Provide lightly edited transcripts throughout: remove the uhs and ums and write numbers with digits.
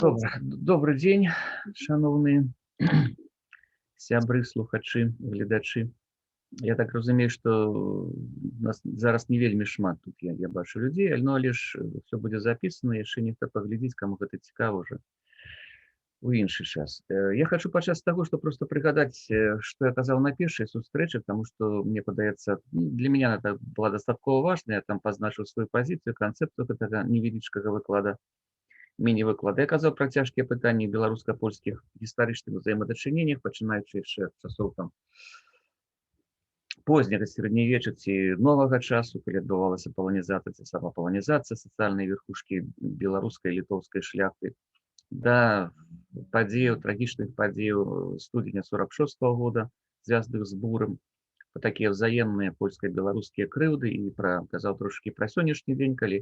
Добрый дзень, шановные сябры, слухачы, гледачы. Я так разумею, что нас зараз не вельмі шмат тут я бачу людзей, але ж все будзе запісана, яшчэ нехта паглядзіць, каму гэта цікава ўжо у іншы час. Я хочу пачаць з таго, што проста прыгадаць, што я казаў на першай сустрэчы, таму што мне падаецца, для меня это была дастаткова важна, я там пазначыў сваю пазіцыю, канцэпцыю гэтага невялічкага выклада. Міні-выклад. Я казаў пра цяжкія пытанні беларуска-польскіх гістарычных узаемадачыненнях, пачынаючы яшчэ з часоў там позняга сярэднявечча ці новага часу, калі адбывалася паланізацыя ці самапаланізацыя сацыяльнай верхушкі беларускай і літоўскай шляхты, да падзеяў, трагічных падзеяў студзеня 46-го года, звязаных з бурам, па такія взаемныя польска-беларускія крыўды, і казаў трошкі пра сённяшні дзень, калі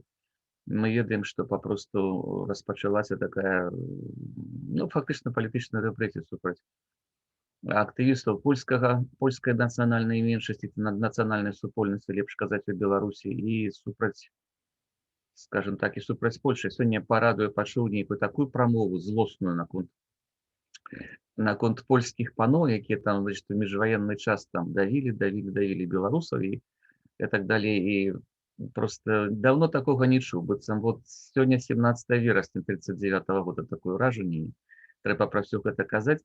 мы ведаем, што папросту распачалася такая, фактычна палітычная рэпрэсія супраць актывістаў польскай нацыянальнай меншасці, нацыянальнай супольнасці, лепш казаць, у Беларусі, і супраць, скажем так, і супраць Польшчы. Сёння парадую пачуў нейкую такую прамову злосную наконт польскіх паноў, якія там, значит, у міжваенны час там давілі беларусаў і так далей. І просто давно такого не чуў, быццам вот сёння 17 верасня 39-го года такое ўражанне, трэба пра ўсё гэта казаць.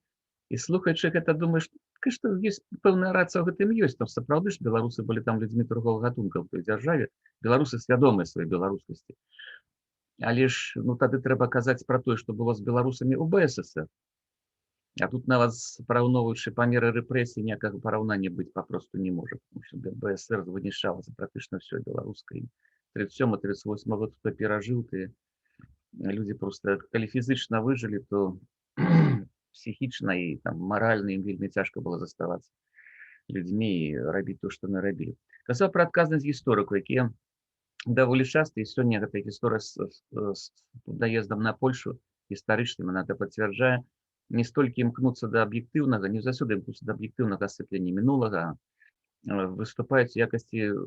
І слухаючы гэта, думаеш, што ёсць пэўная рацыя ў гэтым ёсць, там сапраўды ж беларусы былі там людзьмі другога гатунка ў той дзяржаве, беларусы свядомыя сваёй беларускасці. Але ж тады трэба казаць пра тое, што было з беларусамі ў БССР. А тут нават параўноўваючы памеры рэпрэсій, ніякага параўнання быць папросту не можа, тому што БСР вынішчалася практычна ўсё беларускай. 37-38 год, хто перажыў, ты людзі проста, калі фізычна выжылі, то псіхічна і там маральна ім вельмі цяжка было заставацца людзьмі і рабіць то, што нарабілі. Казаў пра адказнасць гісторыкаў, якія даволі часта, і сёння гэта гісторыя з даездам на Польшу гістарычным, она это пацвярджае, не столькі імкнуцца да аб'ектыўнага, не заўсёды імкнуцца да аб'ектыўнага асвятлення мінулага, выступаюць у якасці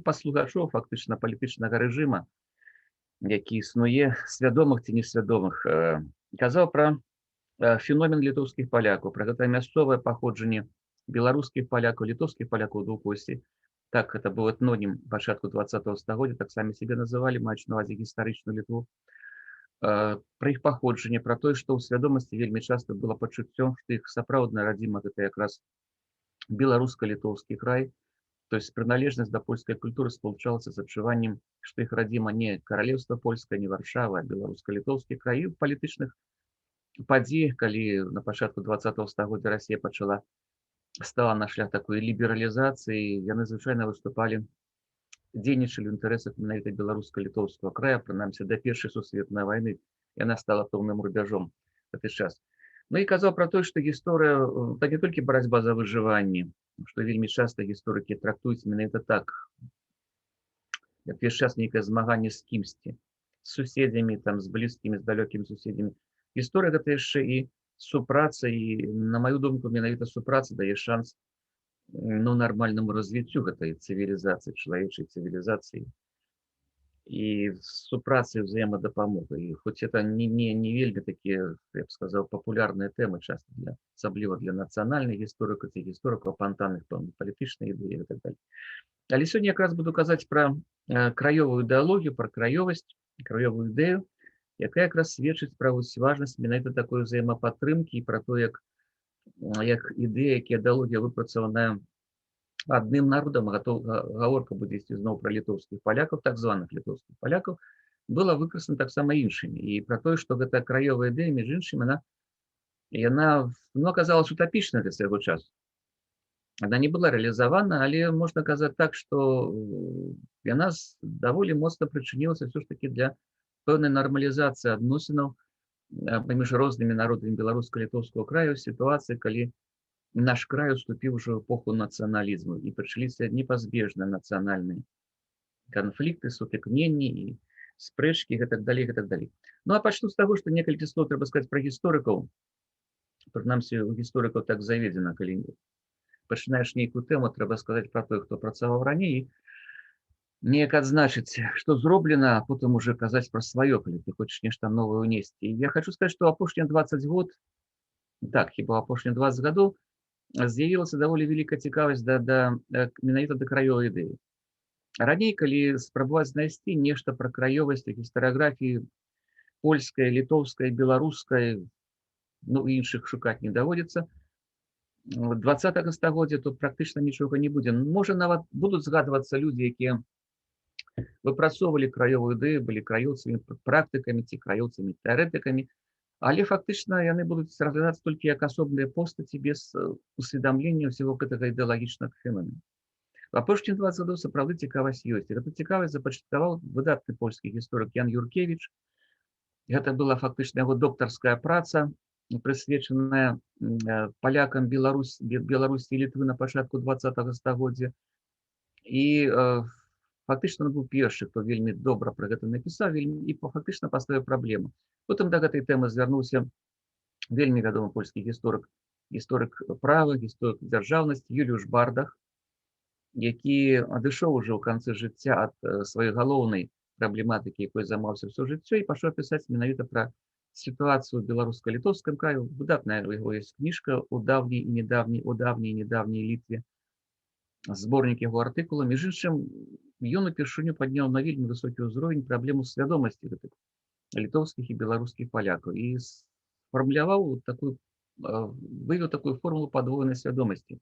паслугачоў фактычна палітычнага рэжыма, які існуе, свядомых ці несвядомых. Казаў пра феномен літоўскіх палякаў, пра гэта мясцовае паходжанне беларускіх палякаў, літоўскіх палякаў двухосі. Так, это быў этнонім пачатку 20-го стагоддзя, так самі сябе называлі, маючы на ўвазе гістарычную Літву. Пра іх паходжанне, пра тое, што ў свядомасці вельмі часта было пачуццё, што іх сапраўдная радзіма гэта якраз беларуска-літоўскі край, то есть прыналежнасць да польскай культуры спалучалася з адчуваннем, што іх радзіма не каралеўства польскае, не Варшава, а беларуска-літоўскі край. І ў палітычных падзеях, калі на пачатку 20-го стагоддзя Расія стала на шлях такой лібералізацыі, яны звычайна выступалі, дзейнічалі ў інтарэсах менавіта беларуска-літоўскага края, прынамсі да першай сусветнай вайны яна стала пэўным рубяжом гэты час. І казаў пра тое, што гісторыя не толькі барацьба за выжыванне, што вельмі часта гісторыкі трактуюць менавіта так, як увесь час нейкае змаганне з кімсьці, з суседзямі, з блізкімі, з далёкімі суседзямі. Гісторыя гэта яшчэ і супраца, і, на маю думку, менавіта супраца дае шанс нармальнаму развіццю гэтай цывілізацыі, чалавечай цывілізацыі. І супраца і ўзаемадапамога. І хоць это не вельмі такія, я б сказаў, папулярныя тэмы часта, асабліва для нацыянальных гісторыкаў ці гісторыкаў апантаных палітычнай ідэі і так далее. Але сёння якраз буду казаць пра краёвую ідэалогію, пра краёвасць, краёвую ідэю, якая якраз сведчыць пра важнасць менавіта такой узаемападтрымкі і пра то, як ідэя, як ідэалогія выпрацаваная адным народам, гаворка будзе ісці зноў пра літоўскіх палякаў, так званых літоўскіх палякаў, была выкарыстана таксама іншымі. І пра тое, што гэта краёвая ідэя, між іншым, яна аказалась утапічнай для свайго часу. Она не была рэалізавана, але можна казаць так, што яна даволі моцна прычынілася ўсё ж такі для пэўнай нармалізацыі адносінаў паміж рознымі народамі беларуска-літоўскага краю, сітуацыі, калі наш край уступіў ужо ў эпоху нацыяналізму, і пачаліся непазбежныя нацыянальныя канфлікты, сутыкненні і спрэчкі, і так далей, і так далей. А пачну з таго, што некалькі слоў трэба сказаць пра гісторыкаў. Прынамсі, у гісторыкаў так заведзена, калі пачынаеш нейкую тэму, трэба сказаць пра тое, хто працаваў раней. неяк адзначыць, што зроблена, а потым уже казаць пра сваё, калі ты хочаш нешта новае ўнесці. І я хочу сказаць, што апошнія 20 год, так, хіба апошнія 20 гадоў з'явілася даволі вялікая цікавасць менавіта да краёвай ідэі. Раней, калі спрабаваць знайсці нешта пра краёвасць гістарыяграфіі польскай, літоўскай, беларускай, ну і іншых шукаць не даводзіцца, 20 стагоддзя тут практычна нічога не будзе. Можа, нават будуць згадвацца людзі, якія выпрацоўвалі краёвую ідэю, былі краёўцамі, практыкамі ці краёўцамі, тэарэтыкамі, але фактычна яны будуць разглядацца толькі як асобныя постаці без усведамлення ўсяго гэтага ідэалагічнага феномена. Апошнія 20 гадоў сапраўды цікавасць ёсць. І гэту цікавасць запачаткаваў выдатны польскі гісторык Ян Юркевіч. Гэта была фактычна яго доктарская праца, прысвечаная палякам Беларусі і Літвы на пачатку 20 стагоддзя. І фактычна ён быў першы, хто вельмі добра пра гэта напісаў і фактычна паставіў праблему. Потым да гэтай тэмы звярнуўся вельмі вядомы польскі гісторык права, гісторык дзяржаўнасці Юліуш Бардах, які адышоў ужо ў канцы жыцця ад сваёй галоўнай праблематыкі, якой займаўся ўсё жыццё, і пачаў пісаць менавіта пра сітуацыю беларуска-літоўскім краю. Выдатная у яго ёсць кніжка у даўняй і недаўняй Літве, зборнік яго артыкулаў. Між іншым, ён упершыню падняў на вельмі высокі ўзровень праблему свядомасці гэтых літоўскіх і беларускіх палякаў і вывеў такую формулу падвойнай свядомасці.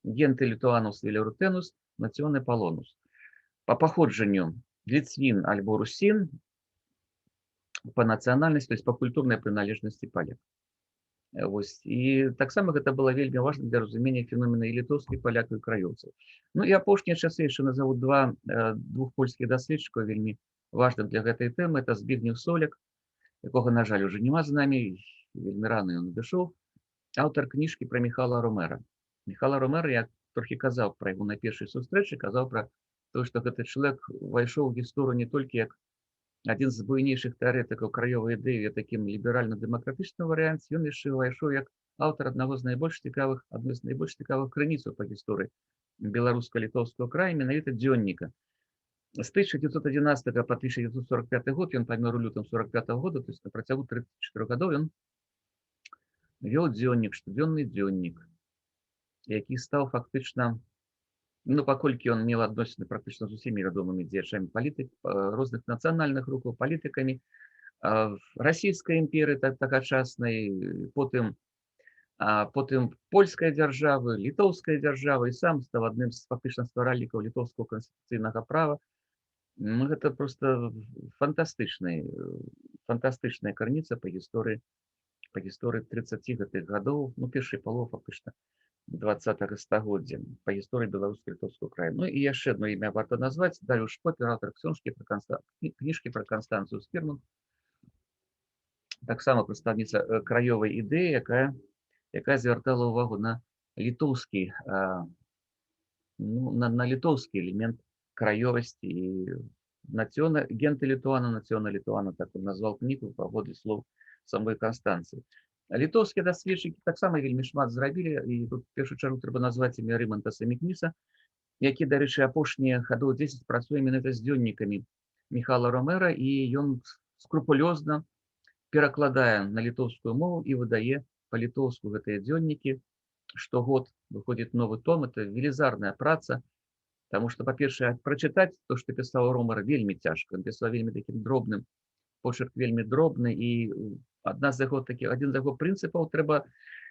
Генты літуанус или рутенус, націоне полонус. По паходжанню ліцвін альбо русін, по нацыянальнасці, то есть по культурнай прыналежнасці паляк. Вось. І таксама гэта было вельмі важна для разумення феномена і літоўскіх палякаў і краёўцаў. Ну і апошнія часы яшчэ назову двух польскіх даследчыкаў вельмі важных для гэтай тэмы. Это Збігнеў Соляк, якога, на жаль, уже няма з намі, вельмі рана ён адышоў, аўтар кніжкі пра Міхала Ромера. Міхала Ромера, я трохі казаў пра яго на першай сустрэчы, казаў пра то, што гэты чалавек увайшоў у гісторыю не толькі як адзін з буйнейшых тэарэтыкаў краёвай ідэі, такім ліберальна-дэмакратычным варыянце, ён яшчэ увайшоў як аўтар адной з найбольш цікавых крыніцаў па гісторыі беларуска-літоўскага краю, менавіта дзённіка. З 1911 по 1945 год, ён памёр у лютым 45 года, то есть на працягу 34 гадоў ён вёў дзённік, штодзённы дзённік, які стаў фактычна, ну, паколькі ён меў адносіны практычна з усімі вядомымі дзеячамі палітык, розных нацыянальных рухаў, палітыкамі, расійскай імперыі тагачаснай, потым польскай дзяржавы, літоўскай дзяржавы, і сам стаў адным з фактычна стваральнікаў літоўскага канстытуцыйнага права. Гэта проста фантастычная крыніца па гісторыі 30 гэтых гадоў, ну, першай паловы фактычна 20 стагоддзя па гісторыі беларуска-літоўскага краю. Ну і яшчэ одно імя варта назваць, Дарыуш Шпопер, аўтар кніжкі пра Канстанцыю Скірман, таксама прадстаўніца краёвай ідэі, якая звяртала ўвагу на літоўскі элемент краёвасці і генты літуана, нацыёна літуана, так он назваў кнігу паводле слоў самой Канстанцыі. Літоўскія даследчыкі таксама вельмі шмат зрабілі, і тут в першую чаргу трэба назваць імя Рымантаса Мікніса, які, дарэчы, апошнія гадоў 10 працуе менавіта з дзённікамі Міхала Ромера, і ён скрупулёзна перакладае на літоўскую мову і выдае па-літоўску гэтыя дзённікі. Штогод выходзіць новы том, это велізарная праца, таму што, па-першае, прачытаць то, што пісаў Ромер, вельмі цяжка. Ён пісаў вельмі такім дробным, почерк вельмі дробны, і адзін з яго прынцыпаў — трэба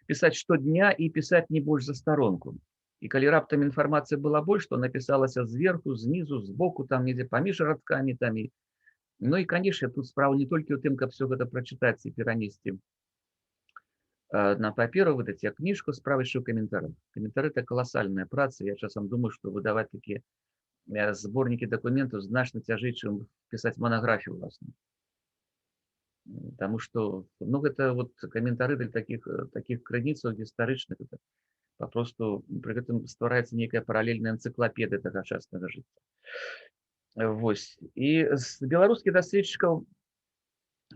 пісаць штодня і пісаць не больш за старонку. І калі раптам інфармацыя была больш, то напісалася зверху, знізу, збоку, там недзе паміж радкамі там. Ну і, канешне, тут справа не толькі ў тым, каб все гэта прачытаць і перанесці на паперу, выдаць як кніжку, справа яшчэ ў каментарах. Каментары — это каласальная праца. Я часам думаю, што выдаваць такія зборнікі дакументаў значна цяжэй, чым пісаць манаграфію ўласную. Таму што, ну, гэта вот каментары для такіх крыніцаў гістарычных, папросту пры гэтым ствараецца нейкая паралельная энцыклапедыя тагачаснага жыцця. Вось. І з беларускіх даследчыкаў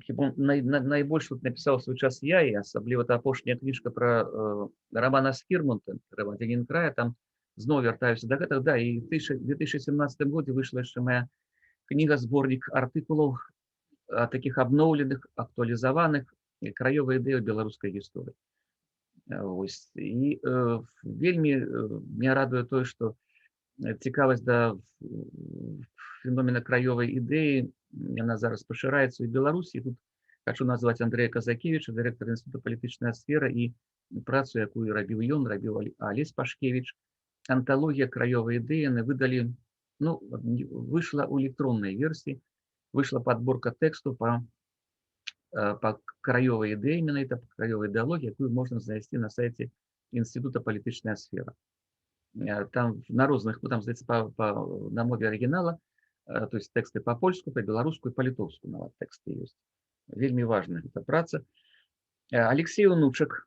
хіба найбольш тут напісаў свой час я, і асабліва апошняя кніжка пра Рамана Скірмонта, грамадзянін края, там зноў вяртаюся да гэтага, да, і в 2017 годзе выйшла яшчэ моя кніга-зборнік артыкулаў таких абноўленых, актуалізаваных краёвай ідэі беларускай гісторыі. Вось. І вельмі меня радуе тое, што цікавасць да феномена краёвай ідэі, яна зараз пашыраецца ў Беларусі. Тут хочу назваць Андрэя Казакевіча, дырэктара Інстытута палітычная сфера, і працу, якую рабіў ён, рабіў Алесь Пашкевіч. Анталогія краёвай ідэі яны выдалі, ну, выйшла ў электроннай версіі, выйшла падборка тэксту па краёвай ідэі, менавіта па краёвай ідэалогіі, якую можна знайсці на сайце Інстытута палітычная сфера. Там на розных, ну, там, здаецца, на мове арыгінала, то есть тэксты па-польску, па-беларуску і па-літоўску нават тэксты ёсць. Вельмі важная гэта праца. Алексей Унучак,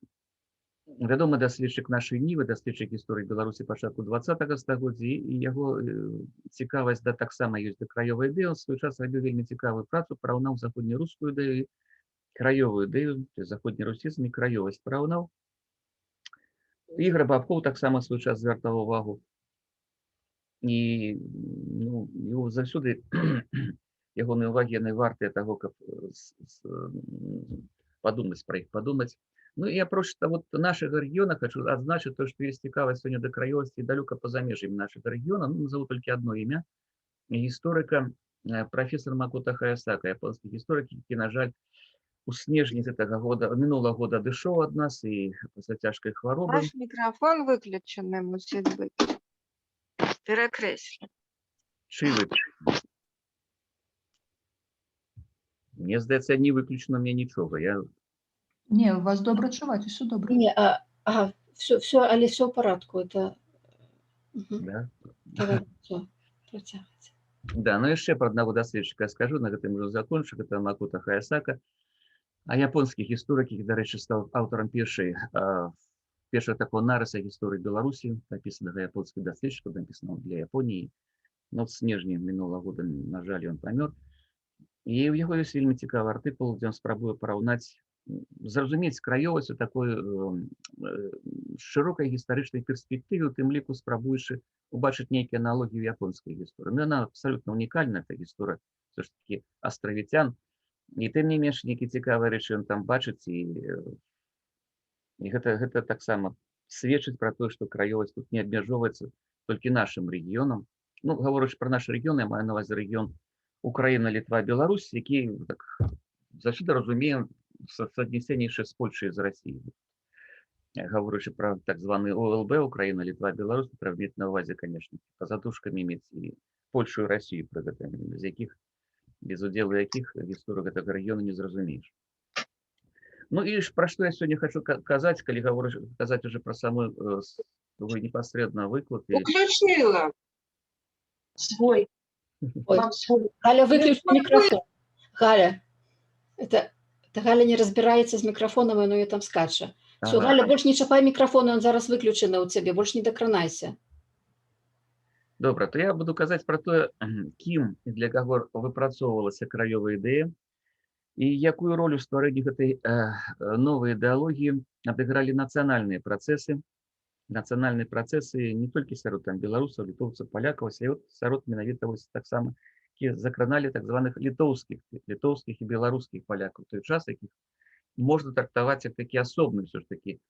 вядомы даследчык нашай нівы, даследчык гісторыі Беларусі пачатку 20-го стагоддзя, і яго цікавасць да таксама ёсць да краёвай ідэі. Он свой час рабіў вельмі цікавую працу, параўнаў заходнерускую ідэю, краёвую ідэю, заходнерусізм і краёвасць параўнаў. Ігор Бабкоў таксама свой час звяртаў увагу. І, ну, заўсёды ягоныя ўвагі яны вартыя таго, каб падумаць пра іх, падумаць. Ну і апроч вот нашага рэгіёна хочу адзначыць то, што ёсць цікавасць сёння да краёвасці далёка па-за межамі нашага рэгіёна. Ну, назову толькі адно імя гісторыка прафесор Макото Хаясака, японскі гісторык, які, на жаль, у снежні гэтага года, мінулага года адышоў ад нас і пасля цяжкай хваробы. Ваш мікрафон выключаны мусіць быць. Перакрэслі. Чый выключаны? Мне здаецца, не выключана мне нічога. Не, у вас добра чуваць, усё добра. Не, все, але все в порядку. Это... Да? Давай, все, працягвайце. Да, ну яшчэ пра аднаго даследчыка скажу, на гэтым ужо закончу, гэта Макото Хаясака. А японскі гісторык, які, дарэчы, стаў аўтарам першага такого нарыса гісторыі Беларусі, напісанага японскім даследчыкам, напісанага для Японіі. Ну, в снежні мінулага года, на жаль, ён памёр. І ў яго ёсць вельмі цікавы артыкул, дзе ён спрабуе параўнаць, зразумець краёвасць у такой шырокай гістарычнай перспектыве, у тым ліку спрабуючы убачыць нейкія аналогіі ў японскай гісторыі. Ну, яна абсалютна унікальная, эта гісторыя, все ж таки астравіцян. І тым не менш, нейкія цікавыя рэчы ён там бачыць, і гэта таксама сведчыць пра тое, што краёвасць тут не абмяжоўваецца толькі нашым рэгіёнам. Ну, гаворачы пра наш рэгіён, я маю на ўвазе рэгіён Украіна, Літва, Беларусь, які так заўсёды разумеем соотнесение с Польшей из России. Говорячи про так званый ОЛБ, Украина, Литва, Беларусь, треба иметь на увазе, конечно, по задушкам иметь и Польшу и Россию, без яких, без удела яких историю этого региона не зразумеешь. Ну и про что я сегодня хочу сказать, коли говорю, сказать уже про саму свой непосредственно выклад. Выключила свой. Ой, Галя, выключи микрофон. Галя, это Галя не разбирается с микрофоном, и ее там скача. Все, Ага. Галя, больше не чапай микрофон, он зараз выключены у тебе, больше не докранайся. Добре, то я буду казаць про то, кім і для каго выпрацоўвалася краёвая ідэя, і якую роль у стварэнні гэтай новай ідэалогіі адыгралі нацыянальныя працэсы не толькі сярод там беларусаў, літоўцаў, палякаў, а сярод менавіта вось таксама, які закраналі так званых літоўскіх і беларускіх палякаў, той час, якіх можна трактаваць як такі асобны, все ж такі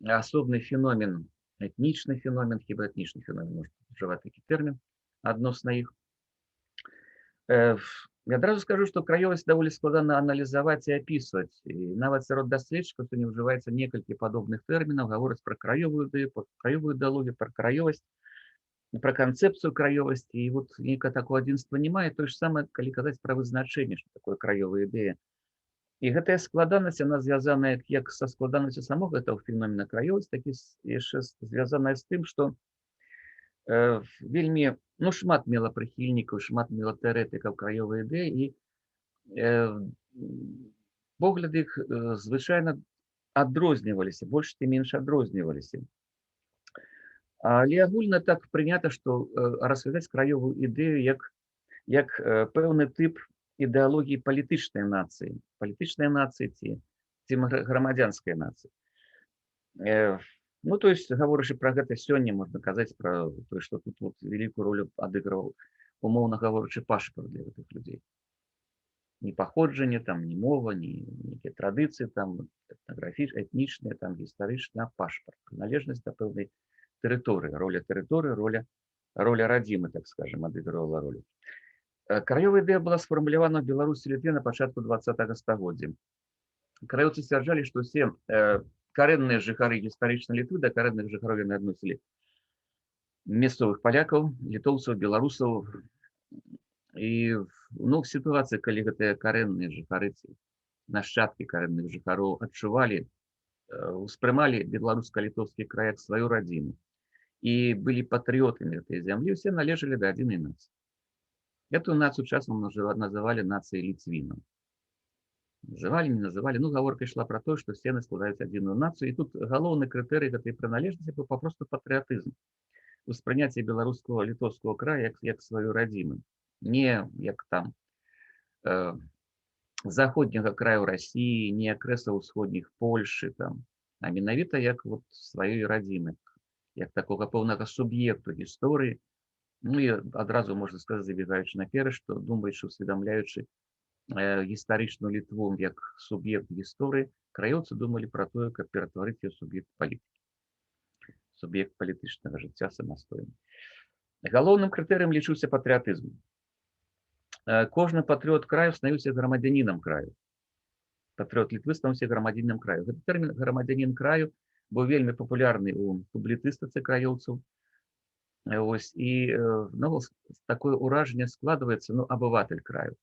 асобны феномен, этнічны феномен, хіба этнічны феномен, можна ужываць такі тэрмін адносна іх. Я адразу скажу, што краёвасць даволі складана аналізаваць і апісваць. І нават сярод даследчыкаў сёння ўжываецца некалькі падобных тэрмінаў, гавораць пра краёвую ідэю, пра краёвую ідэалогію, пра краёвасць, пра канцэпцыю краёвасці. І вот нейкае такое адзінства не мае. Тое ж самае, калі казаць пра вызначэнне, што такое краёвая ідэя. І гэтая складанасць, яна звязаная як са складанасцю самога гэтага феномена краёвасць, так і яшчэ звязаная з тым, што вельмі, ну, шмат мела прыхільнікаў, шмат мела тэарэтыкаў краёвай ідэі, і погляды іх звычайна адрозніваліся, больш ці менш адрозніваліся. Але агульна так прынята, што разглядаць краёвую ідэю як пэўны тып ідэалогіі палітычнай нацыі ці грамадзянскай нацыі. Ну, то есть, гаворачы пра гэта сёння, можна казаць пра тое, што тут вот вялікую ролю адыгрываў, умоўна гаворачы, пашпарт для гэтых людзей. Ні паходжанне, там, ні мова, ні нейкія традыцыі, там, этнічныя, там, гістарычныя, а пашпарт. Прыналежнасць да пэўнай тэрыторыі. Роля тэрыторыі, роля радзімы, так скажем, адыгрывала ролю. Краёвая ідэя была сфармулявана ў Беларусі і Літве на пачатку 20-го стагоддзя. Краёўцы сцвярджалі, што ўсе карэнныя жыхары гістарычнай Літвы да карэнных жыхароў яны адносілі мясцовых палякаў, літоўцаў, беларусаў. І ну, в сітуацыі, калі гэтыя карэнныя жыхары, нашчадкі карэнных жыхароў адчувалі, успрымалі беларуска-літоўскі край як сваю радзіму і былі патрыётамі гэтай зямлі, усе належалі да адзінай нацыі. Эту нацыю часам называлі нацыяй ліцвінаў. Называлі, не называлі, ну, гаворка ішла пра тое, што все яны складаюць адзіную нацыю, і тут галоўны крытэрый гэтай прыналежнасці быў папросту патрыятызм. Успрыняцце беларускага літоўскага края як сваю радзіму. Не як там заходняга краю Расіі, не акрэса ўсходніх Польшы, там, а менавіта як вот сваёй радзімы, як такога пэўнага суб'екту гісторыі. Ну і адразу можна сказаць, забегаючы наперад, што думаючы, усведамляючы гістарычную Літву як суб'ект гісторыі, краёўцы думалі пра тое, каб ператварыць яе суб'ект палітыкі, суб'ект палітычнага жыцця самастойна. Галоўным крытэрыем лічыўся патрыятызм. Кожны патрыёт краю станавіўся грамадзянінам краю. Патрыёт Літвы станавіўся грамадзянінам краю. Гэты тэрмін грамадзянін краю быў вельмі папулярны ў публіцыстыцы краёўцаў. Ось, і ну, такое ўражанне складваецца, ну, абыватель краю,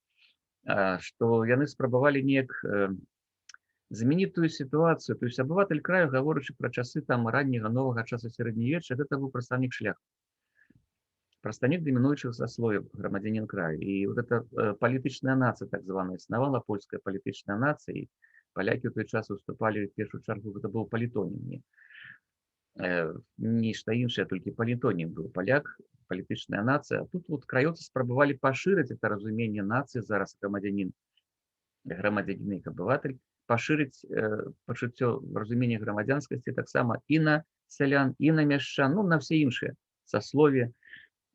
што яны спрабавалі неяк змяніць тую сітуацыю. То есть абыватель краю, гаворачы пра часы там ранняга новага часу сярэднявечча, гэта быў прадстаўнік шляхты. Прадстаўнік дамінуючых саслоўяў, грамадзянін краю. І вот эта палітычная нацыя, так званая, існавала польская палітычная нацыя, і палякі ў той час выступалі ў першую чаргу, гэта быў палітонім. Нешта іншае, толькі палітонім быў паляк, палітычная нацыя. А тут вот краёўцы спрабавалі пашырыць это разуменне нацыі, зараз грамадзянін як абыватель, пашырыць пачуццё разумення грамадзянскасці таксама і на сялян, і на мяшчан, ну, на ўсе іншыя саслові,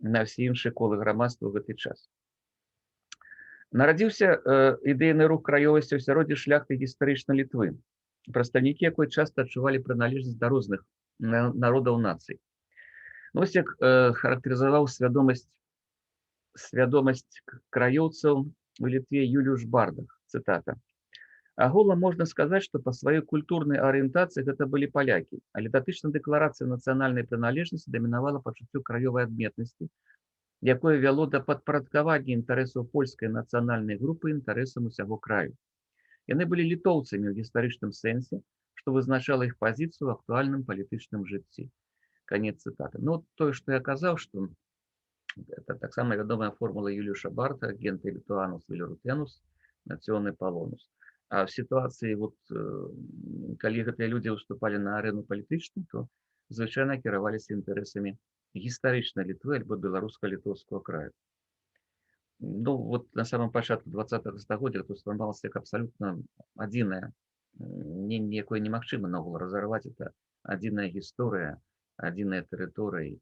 на ўсе іншыя колы грамадства ў гэты час. Нарадзіўся ідэйны рух краёвасці ў асяроддзі шляхты гістарычнай Літвы, прадстаўнікі якой часта адчувалі прыналежнасць да розных народаў нацый. Вось як характарызаваў свядомасць краёўцаў у Літве Юліуш Бардах, цытата. Агулам можна сказаць, што па сваёй культурнай арыентацыі гэта былі палякі, але датычна дэкларацыі нацыянальнай прыналежнасці дамінавала пачуццё краёвай адметнасці, якое вяло да падпарадкавання інтарэсаў польскай нацыянальнай групы інтарэсам усяго краю. Яны былі літоўцамі ў гістарычным сэнсе, што вызначала іх пазіцыю ў актуальным палітычным жыцці. Канец цытаты. Ну, тое, што я казаў, што это таксама вядомая формула Юліуша Барта, генте літуанус велерутенус, націоны палонус. А в сітуацыі, вот, калі гэтыя людзі выступалі на арэну палітычную, то звычайна кіраваліся інтарэсамі гістарычнай Літвы альбо беларуска-літоўскага краю. Ну, вот на самом пачатку 20-го стагоддзя тут сфармавалася як абсалютна адзіная, ніякое немагчыма наогул разарваць, это адзіная гісторыя, адзіная тэрыторыя.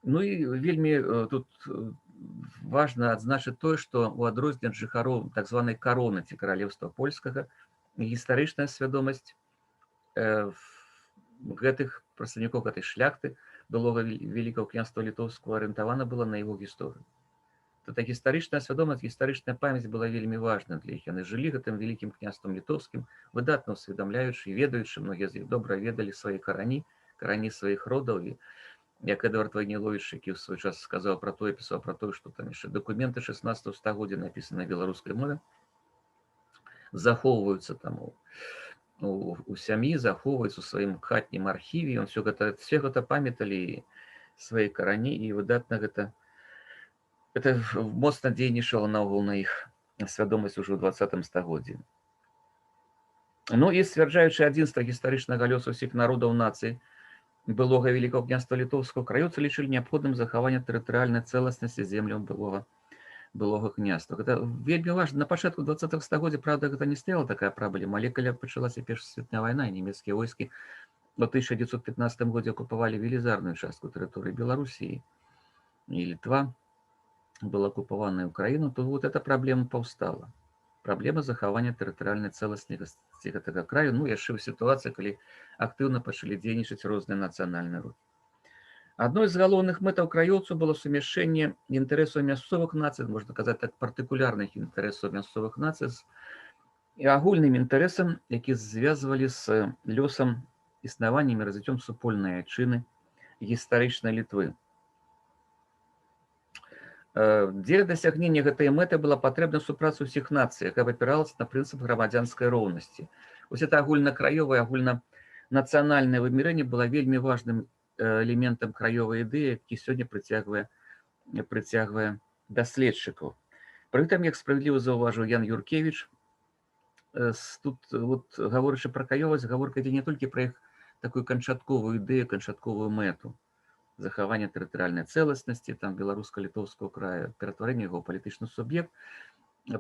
Ну і вельмі тут важна адзначыць тое, што у адрозненне ад жыхароў так званай кароны ці каралеўства польскага, гістарычная свядомасць гэтых прадстаўнікоў гэтай шляхты былога Вялікага княства літоўскага арыентавана была на яго гісторыю. Гэта гістарычная свядомасць, гістарычная памяць была вельмі важна для іх. Яны жылі гэтым Вялікім княствам літоўскім, выдатна усведамляючы і ведаючы, многія з іх добра ведалі свае карані сваіх родаў. І як Эдвард Вайніловіч, які ў свой час сказаў пра тое, пісаў пра тое, што там яшчэ дакументы 16 стагоддзя напісаны на беларускай мове, захоўваюцца там у сям'і, захоўваюцца ў сваім хатнім архіве. Ён все гэта памяталі свае карані, і выдатна гэта моцна дзейнічала наогул на іх свядомасць ужо ў 20 стагоддзі. Ну і сцвярджаючы адзінства гістарычнага лёсу ўсіх народаў нацый былога Вялікага княства літоўскага, краёўцы лічылі неабходным захаванне тэрытарыяльнай цэласнасці земляў былога былога княства. Гэта вельмі важна. На пачатку 20-х стагоддзя, правда, гэта не стаяла такая праблема, але калі пачалася Першая светная вайна, і нямецкія войскі у 1915 годзе акупавалі велізарную частку тэрыторыі Беларусі, і Літва была акупаваная Украіну, то вот эта праблема паўстала. Праблема захавання тэрытарыяльнай цэласнасці гэтага краю, ну, яшчэ ў сітуацыі, калі актыўна пачалі дзейнічаць розныя нацыянальныя рухі. Адной з галоўных мэтаў краёўцаў было сумяшчэнне інтарэсаў мясцовых нацый, можна казаць так, партыкулярных інтарэсаў мясцовых нацый і агульным інтарэсам, які звязвалі з лёсам існаваннем і развіццём супольнай айчыны гістарычнай Літвы. Дзеля дасягнення гэтай мэты была патрэбна супраца ўсіх нацый, якая апіралася на прынцып грамадзянскай роўнасці. Вось это агульнакраёвае, агульнанацыянальнае вымірэнне было вельмі важным элементам краёвай ідэі, які сёння прыцягвае даследчыкаў. Пры гэтым, як справядліва заўважыў Ян Юркевіч, тут, вот, гаворачы пра краёвасць, гаворка ідзе не толькі пра іх такую канчатковую ідэю, канчатковую мэту захавання тэрытарыяльнай цэласнасці, там, беларуска-літоўскага краю, ператварэння яго ў палітычны суб'ект.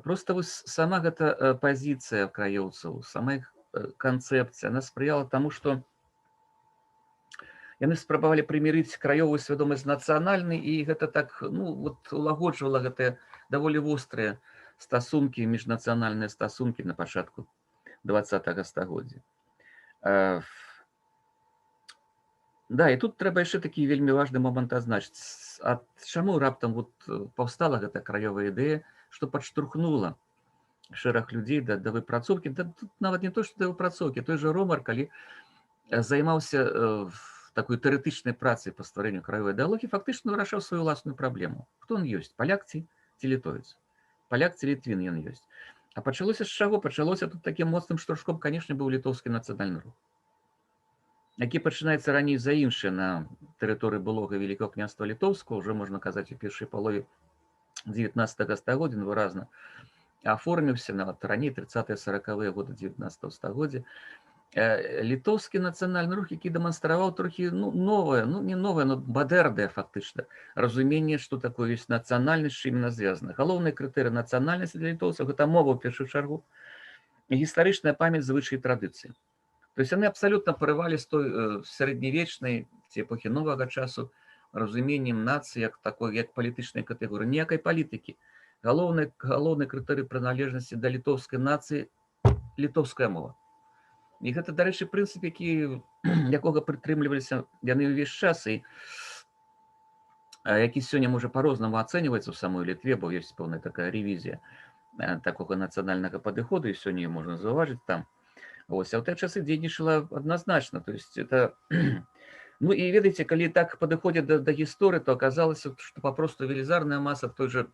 Проста вось сама гэта пазіцыя краёўцаў, сама іх канцэпцыя, она спрыяла таму, што яны спрабавалі прымірыць краёвую свядомасць нацыянальнай, і гэта так, ну, вот, улагоджвала гэтыя даволі вострыя стасункі, міжнацыянальныя стасункі на пачатку 20-го стагоддзя. Да, і тут трэба яшчэ такі вельмі важны момант азначыць. А чаму раптам вот паўстала гэта краёвая ідэя, што падштурхнула шэраг людзей да выпрацоўкі? Да, тут нават не то, што да выпрацоўкі, той жа Ромар, калі займаўся такой тэарэтычнай працай па стварэнню краёвай ідэалогіі, фактычна вырашаў сваю ўласную праблему. Хто ён ёсць? Паляк ці літовец? Паляк ці літвін ён ёсць? А пачалося з чаго? Пачалося тут такім моцным штуршком, канешне, быў літоўскі нацыянальны рух, які пачынаецца раней за іншыя на тэрыторыі былога Вялікага княства Літоўскага, ўжо можна казаць у першай палове 19-го стагоддзя, выразна аформіўся, нават раней 30-40-е годы 19-го стагоддзя. Літоўскі нацыянальны рух, які дэманстраваў трохі новае, ну не новае, но мадэрнае фактычна разуменне, што такое ёсць нацыянальнасць, з чым яна звязана. Галоўны крытэрый нацыянальнасці для літоўцаў — гэта мова ў першую чаргу, гістарычная памяць, звычаі і традыцыі. То есть яны абсалютна парывалі з той сярэднявечнай ці эпохі новага часу разуменнем нацыі як такой, як палітычнай катэгорыі, ніякай палітыкі. Галоўны крытэрый прыналежнасці да літоўскай нацыі — літоўская мова. І гэта, дарэчы, прынцып, якога прытрымліваліся яны ўвесь час, і які сёння можа па-рознаму ацэньваецца ў самой Літве, бо ёсць пэўная такая рэвізія такога нацыянальнага падыходу, і сёння можна заўважыць там. Ось, а ў тыя часы дзейнічала адназначна. То есть это... Ну і ведаеце, калі так падыходзіць да гісторыі, то аказалася, што папросту велізарная маса той жа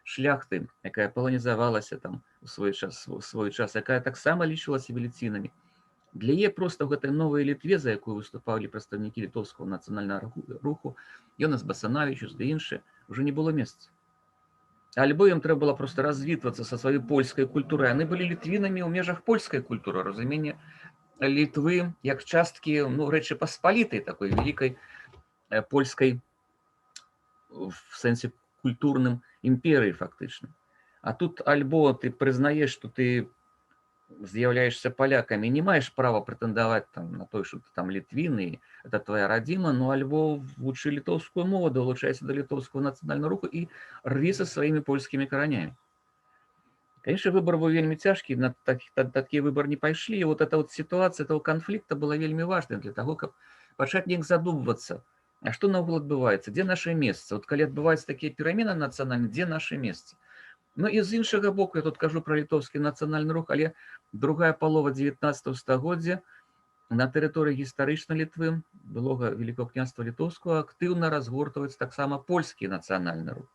шляхты, якая паланізавалася там у свой час, якая таксама лічылася веліцінамі. Для яе проста ў гэтай новай Літве, за якую выступалі прадстаўнікі літоўскага нацыянальнага руху, Йонас Басанавічус ды іншыя, уже не было месца. Альбо ім трэба было проста развітвацца са сваёй польскай культурай. Яны былі літвінамі ў межах польскай культуры, разуменне Літвы як часткі, ну, Рэчы Паспалітай, такой вялікай польскай в сэнсе культурным імперыі фактычна. А тут альбо ты прызнаеш, што ты з'яўляешься палякамі, не маеш права прэтэндаваць на той, што ты там літвін, і это твоя радзіма, ну альбо вучы літоўскую мову, далучайся да літоўскага нацыянальнага руху і рві са сваімі польскімі каранямі. Конечно, выбор быў вельмі цяжкі, на такі выбор не пайшлі, і вот эта вот сітуацыя этого канфлікта была вельмі важная для таго, каб пачаць неяк задумвацца, а што наогул адбываецца, дзе наша месца? Вот калі адбываюцца такія перамены нацыянальныя, дзе наша месца? Ну і з іншага боку, я тут кажу пра літоўскі нацыянальны рух, але другая палова 19-го стагоддзя на тэрыторыі гістарычнай Літвы, былога Вялікага княства Літоўскага, актыўна разгортваецца таксама польскі нацыянальны рух.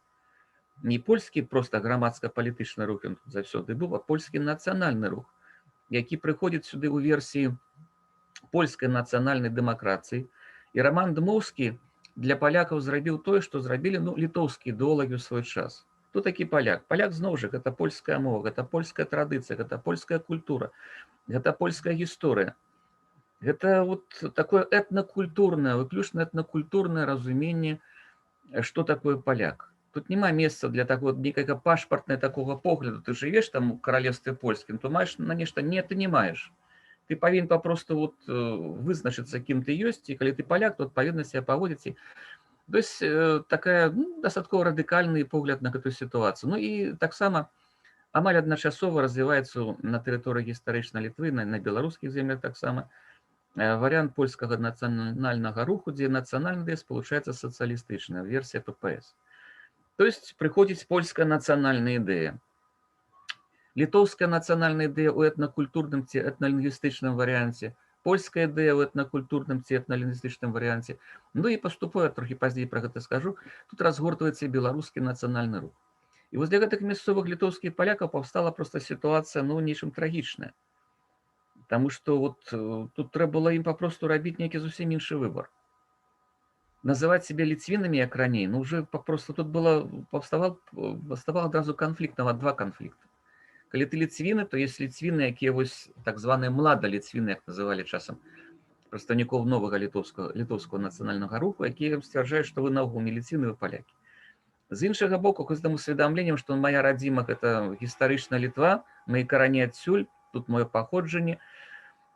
Не польскі проста грамадска-палітычны рух, ён тут заўсёды быў, а польскі нацыянальны рух, які прыходзіць сюды ў версіі польскай нацыянальнай дэмакратыі. І Раман Дмоўскі для палякаў зрабіў тое, што зрабілі літоўскія ідэолагі ў свой час. Хто такі паляк? Паляк, зноў жа, гэта польская мова, гэта польская традыцыя, гэта польская культура, гэта польская гісторыя. Гэта вот такое этнакультурнае, выключна этнакультурнае разуменне, што такое паляк. Тут нема месца для такого некага пашпартнага такого погляду. Ты живешь там у каралевстве польскім, то маеш на нешта, не, ты не маеш. Ты павінен папросту вот вызначыцца, кім ты ёсць, і калі ты паляк, то павінна себя паводзіць. То есть такая дастаткова радыкальны погляд на гэтую сітуацыю. Ну і таксама амаль адначасова развіваецца на тэрыторыі гістарычнай Літвы, на беларускіх землях таксама варыянт польскага нацыянальнага руху, дзе нацыянальны ідэя спалучаецца сацыялістычная версія ППС. То есть прыходзіць польская нацыянальная ідэя. Літоўская нацыянальная ідэя ў этнакультурным ці этналінгвістычным варыянце, польская ідэя ў этнакультурным ці этналінгвістычным варыянце. Ну і паступова, трохі пазней пра гэта скажу, тут разгортваецца беларускі нацыянальны рух. І вось для гэтых мясцовых літоўскіх палякаў паўстала проста сітуацыя, нечым трагічная. Таму што вот тут трэба было ім папросту рабіць нейкі зусім іншы выбар. Называць себе ліцвінамі, як раней, уже папросту тут паўставала адразу канфлікт, нават два канфлікты. Калі ты ліцвіны, то есть ліцвіны, якія вось так званыя млада-ліцвіны, як называлі часам прадстаўнікоў новага літоўскага нацыянальнага руху, якія сцвярджаюць, што вы наогул не ліцвіны, вы палякі. З іншага боку, гэтым усведамленнем, што моя радзіма – гэта гістарычная Літва, мои карані адсюль, тут маё паходжанне.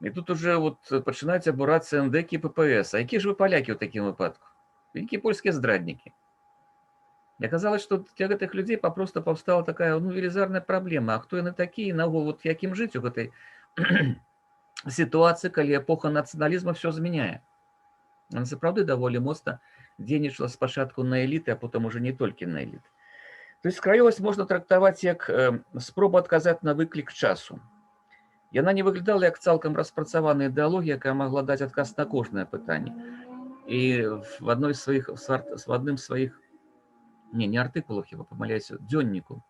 І тут уже вот пачынаюць абурацца НДК і ППС. А якія ж вы палякі ў такім выпадку? Якія польскія здраднікі? І аказалось, што для гэтых людзей папросту паўстала такая велізарная праблема. А хто яны такія? Наогул, вот якім жыць у гэтай сітуацыі, калі эпоха нацыяналізму все змяняе? Она сапраўды даволі моцна дзейнічала спачатку на эліты, а потым уже не толькі на эліты. То есть краёвасць можна трактаваць як спробу адказаць на выклік часу. Яна не выглядала як цалкам распрацаваная ідэалогія, якая магла даць адказ на кожнае пытанне. І в адным з сваіх, не артыкулах, я памыляюся, дзённіку,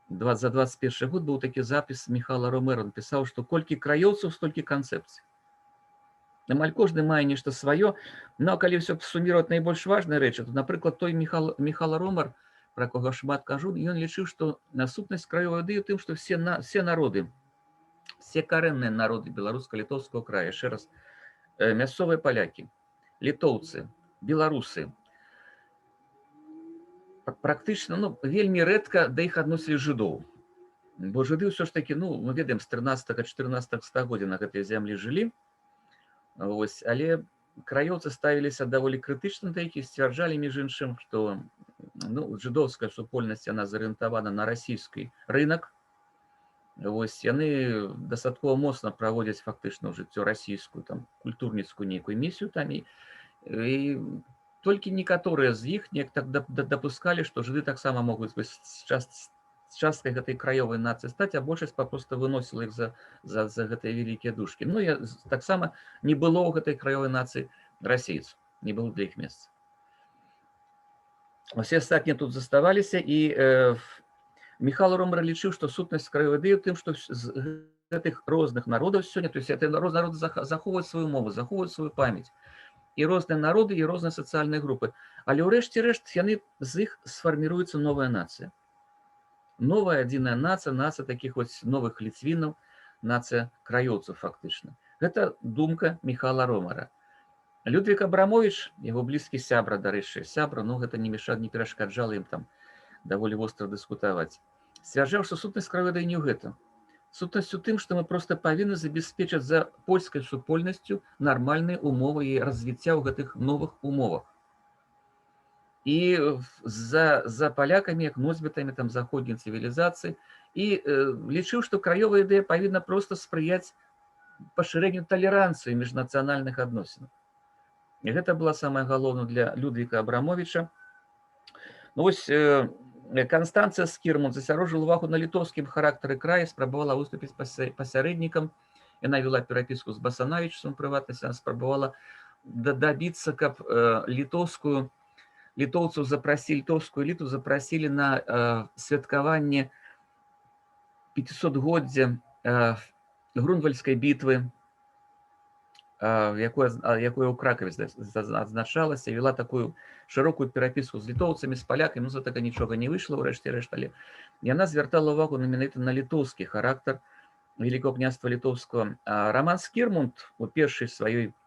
за 21 год быў такі запіс Михала Ромера, он пісаў, што колькі краёўцаў, столькі канцэпцый. Амаль кожны мае нешта сваё, но калі ўсё суміраваць найбольш важныя рэчы, то, напрыклад, той Михала Ромер, пра кого шмат кажу, ён лічыў, што насутнасць краёвай ідэі ў тым, што все народы, все карэнныя народы беларуска-літоўскага края, яшчэ раз, мясцовыя палякі, літоўцы, беларусы, практычна, вельмі рэдка да іх адносілі жыдоў. Бо жыды ўсё ж такі, мы ведаем, з 13-14 стагоддзя на гэтай зямлі жылі, але краёўцы ставіліся даволі крытычна да іх і сцвярджалі, між іншым, што жыдоўская супольнасць, яна зарыентавана на расійскі рынак. Яны дастаткова моцна праводзяць фактычна ў жыццё расійскую, культурніцкую нейкую місію там, і толькі некаторыя з іх неяк так дапускалі, што жыды таксама могуць быць часткай гэтай краёвай нацыі стаць, а большасць папросту выносіла іх за гэтыя вялікія душкі. Таксама не было ў гэтай краёвай нацыі расейцаў, не было для іх месца. Усе астатнія тут заставаліся, і Михал Ромер лічыў, што сутнасць краёвай ідэі ў тым, што з гэтых розных народаў сёння, то есть розныя народы захоўваюць сваю мову, захоўваюць сваю памяць. І розныя народы, і розныя сацыяльныя групы. Але ўрэшце рэшт яны з іх сфарміруецца новая нацыя. Новая адзіная нацыя, нацыя такіх новых ліцвінаў, нацыя краёўцаў фактычна. Гэта думка Михала Ромера. Людвік Абрамовіч, яго блізкі сябра, дарэчы, сябра, гэта не перашкаджала ім там даволі востра дыскутаваць. Сцвярджаў, што сутнасць краёвай ідэі не ў гэтым. Сутнасць у тым, што мы проста павінны забяспечыць за польскай супольнасцю нармальныя умовы і развіцця ў гэтых новых умовах. І за палякамі, як носьбітамі заходняй цывілізацыі, і лічыў, што краёвая ідэя павінна проста спрыяць пашырэнню талеранцыі міжнацыянальных адносінаў. І гэта была самая галоўная для Людвіка Абрамовіча. Канстанцыя Скірман засярожыла увагу на літоўскім характары края, спрабавала выступіць пасярэднікам. Яна вела перапіску з Басанавічам, прыватнасць, яна спрабавала дабіцца, каб літоўскую эліту запрасілі на святкаванне 500-годдзя Грунвальдскай бітвы, якое ў Кракаве адзначалася, вела такую шырокую перапіску з літоўцамі, з палякамі, з гэтага нічога не выйшла ўрэшце рэшт, але яна звяртала ўвагу менавіта на літоўскі характар Великого княства літоўскага. Роман Скірмунд у першай сваёй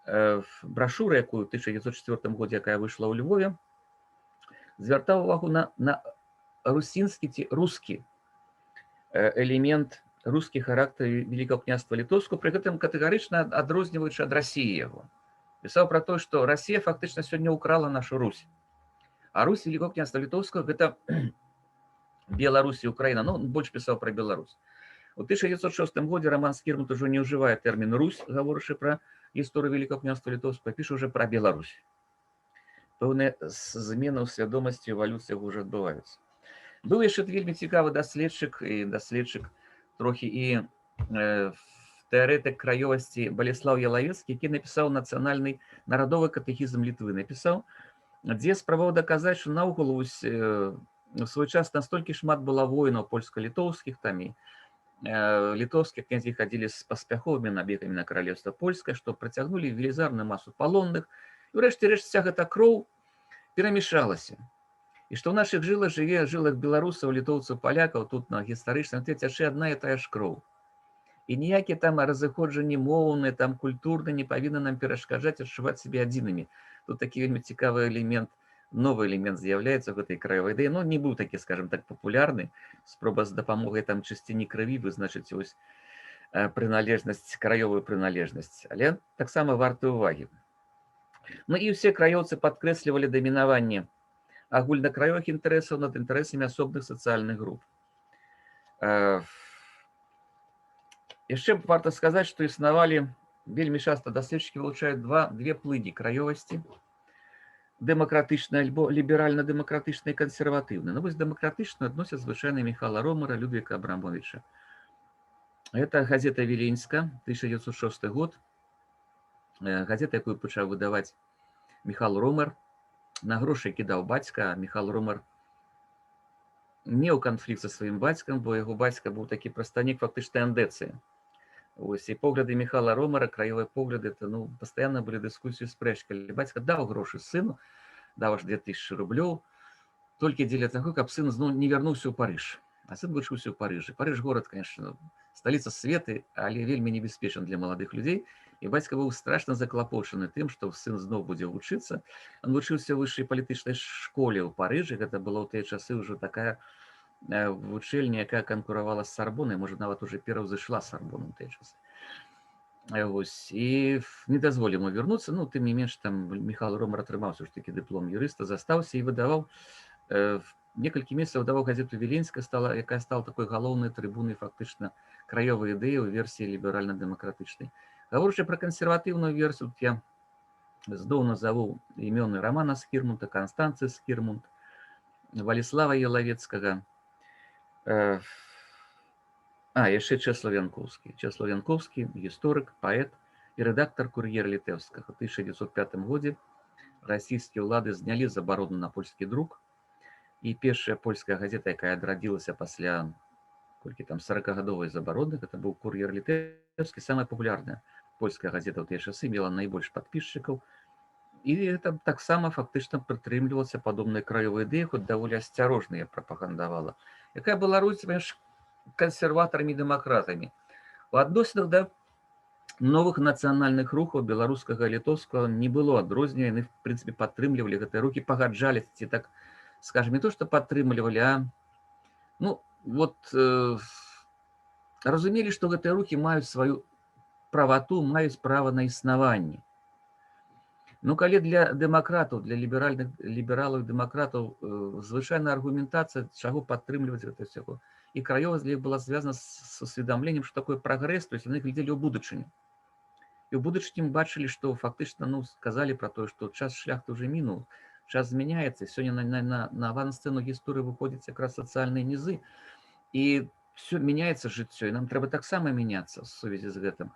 брашуры, якую ў 1904 годзе, якая выйшла ў Львове, звяртаў увагу на русінскі ці рускі элемент, рускі характар Великого княства Літоўскага, пры гэтым катэгарычна адрозніваючы ад Расіі яго. Пісаў пра то, што Расія фактычна сёння ўкрала нашу Русь. А Русь Великого княства Літоўскага гэта Беларусь і Украіна, ну, больш пісаў пра Беларусь. У 1906 годзе Роман Скірмут ужо не ўжывае тэрмін Русь, гаворачы пра гісторыю Великого княства Літоўскага, піша ўжо пра Беларусь. Пэўныя змены ў свядомасці, эвалюцыях ўжо адбываюцца. Быў яшчэ вельмі цікавы даследчык трохі і тэарэтык краёвасці Балеслаў Ялавецкі, які напісаў нацыянальны нарадовы катэхізм Літвы, напісаў, дзе спрабаваў даказаць, што наогул у свой час настолькі шмат было воінаў польска-літоўскіх, там і літоўскія князі хадзілі з паспяховымі набегамі на каралеўства польскае, што працягнулі велізарную масу палонных, і ўрэшце рэшт вся гэта кроў перамешалася. І што ў нашых жылах жыве, жылах беларусаў, літоўцаў, палякаў, тут на гістарычным цячэ адна і тая ж кроў. І ніякія там разыходжанні моўныя, там культурныя не павінны нам перашкаджаць адчуваць сябе адзінымі. Тут такі вельмі цікавы элемент, новы элемент з'яўляецца ў гэтай краёвай ідэі. Ну, не быў такі, скажем так, папулярны, спроба з дапамогай там чысціні крыві вызначыць ось прыналежнасць, краёвую прыналежнасць, але таксама варты ўвагі. Ну і ўсе краёўцы падкрэслівалі дамінаванне агульнакраёвых інтарэсаў над інтарэсамі асобных сацыяльных груп. Яшчэ варта сказаць, што існавалі, вельмі часта даследчыкі вылучаюць две плыні краёвасці, дэмакратычная альбо ліберальна-дэмакратычная і кансерватыўная. Ну, вось дэмакратычную адносяць звычайна Міхала Ромара, Людвіка Абрамовича. Гэта газета «Віленська», 1906 год, газета, якую пачаў выдаваць Міхал Ромар. На грошы кідаў бацька, Міхал Ромар меў канфлікт са сваім бацькам, бо яго бацька быў такі прадстаўнік фактычнай андэцыі. Ось, і погляды Міхала Ромара, краёвыя погляды, это, ну, пастаянна былі дыскусіі, спрэчкі. Бацька даў грошы сыну, даў аж 2000 рублёў, толькі дзеля таго, каб сын зноў не вярнуўся ў Парыж. А сын вучыўся ў Парыжы. Парыж горад, конечно, сталіца свету, але вельмі небяспечны для маладых людзей. І бацька быў страшна заклапочаны тым, што сын зноў будзе вучыцца. Ён вучыўся ў высшай палітычнай школе ў Парыжы. Гэта была ў тыя часы ўжо такая вучэльня, якая канкуравала з Сарбонай, можа, нават уже пераўзышла Сарбону ў тыя часы. Вось, і не дазволіў яму вярнуцца. Ну, тым не менш, там Міхал Ромар атрымаў ўсё ж такі дыплом юрыста, застаўся і выдаваў, некалькі месяцаў выдаваў газету «Віленська», якая стала такой галоўнай трыбунай фактычна краёвай ідэі ў версіі ліберальна-дэмакратычнай. Гаворачы пра кансерватыўную версію, я зноў назову імёны Романа Скірмунта, Канстанцыі Скірмунт, Балеслава Ялавецкага, яшчэ Чэслаў Янкоўскі. Чэслаў Янкоўскі, гісторык, паэт і рэдактар «Кур'ера Літоўскага». У 1905 годзе расійскія ўлады знялі забарону на польскі друк, і першая польская газета, якая адрадзілася пасля колькі там 40-гадовай забароны, гэта быў «Кур'ер Літоўскі», самая папулярная польская газета ў тыя часы, мела найбольш падпісчыкаў. І гэта таксама фактычна прытрымлівалася падобнай краёвай ідэі, хоць даволі асцярожна я прапагандавала, якая была паміж кансерватарамі і дэмакратамі. У адносінах да новых нацыянальных рухаў беларускага і літоўскага не было адрознення, яны, в прынцыпе, падтрымлівалі гэтыя рухі, пагаджаліся, ці так, скажем, не то, што падтрымлівалі, а, ну, вот, разумелі, што гэтыя рухі маюць сваю правату, маюць права на існаванне. Ну, калі для дэмакратаў, для лібералаў і дэмакратаў звычайная аргументацыя, чаго падтрымліваць гэта ўсяго, і краёвасць для іх была звязана з усведамленнем, што такое прагрэс, то есть яны глядзелі ў будучыню. І ў будучыні бачылі, што фактычна, ну, сказалі пра тое, што час шляхты ўжо мінуў, час змяняецца, сёння на авансцэну гісторыі выходзяць якраз сацыяльныя нізы, і все мяняецца жыццё, і нам трэба таксама мяняцца ў сувязі з гэтым.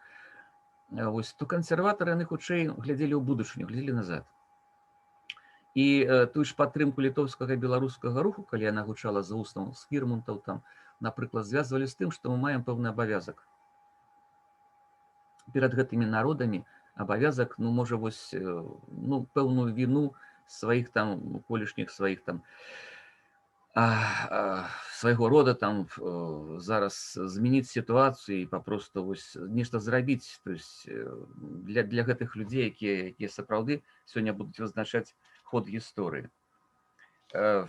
Вось, то кансерватары, яны хутчэй глядзелі ў будучыню, глядзелі назад. І тую ж падтрымку літоўскага і беларускага руху, калі яна гучала за устам Скірмунтаў, там, напрыклад, звязвалі з тым, што мы маем пэўны абавязак перад гэтымі народамі, абавязак, ну, можа, вось, ну, пэўную віну сваіх там, колішніх сваіх там, свайго рода там зараз змяніць сітуацыю і папросту вось нешта зрабіць, то есть для гэтых людзей, якія сапраўды сёння будуць вызначаць ход гісторыі. Э,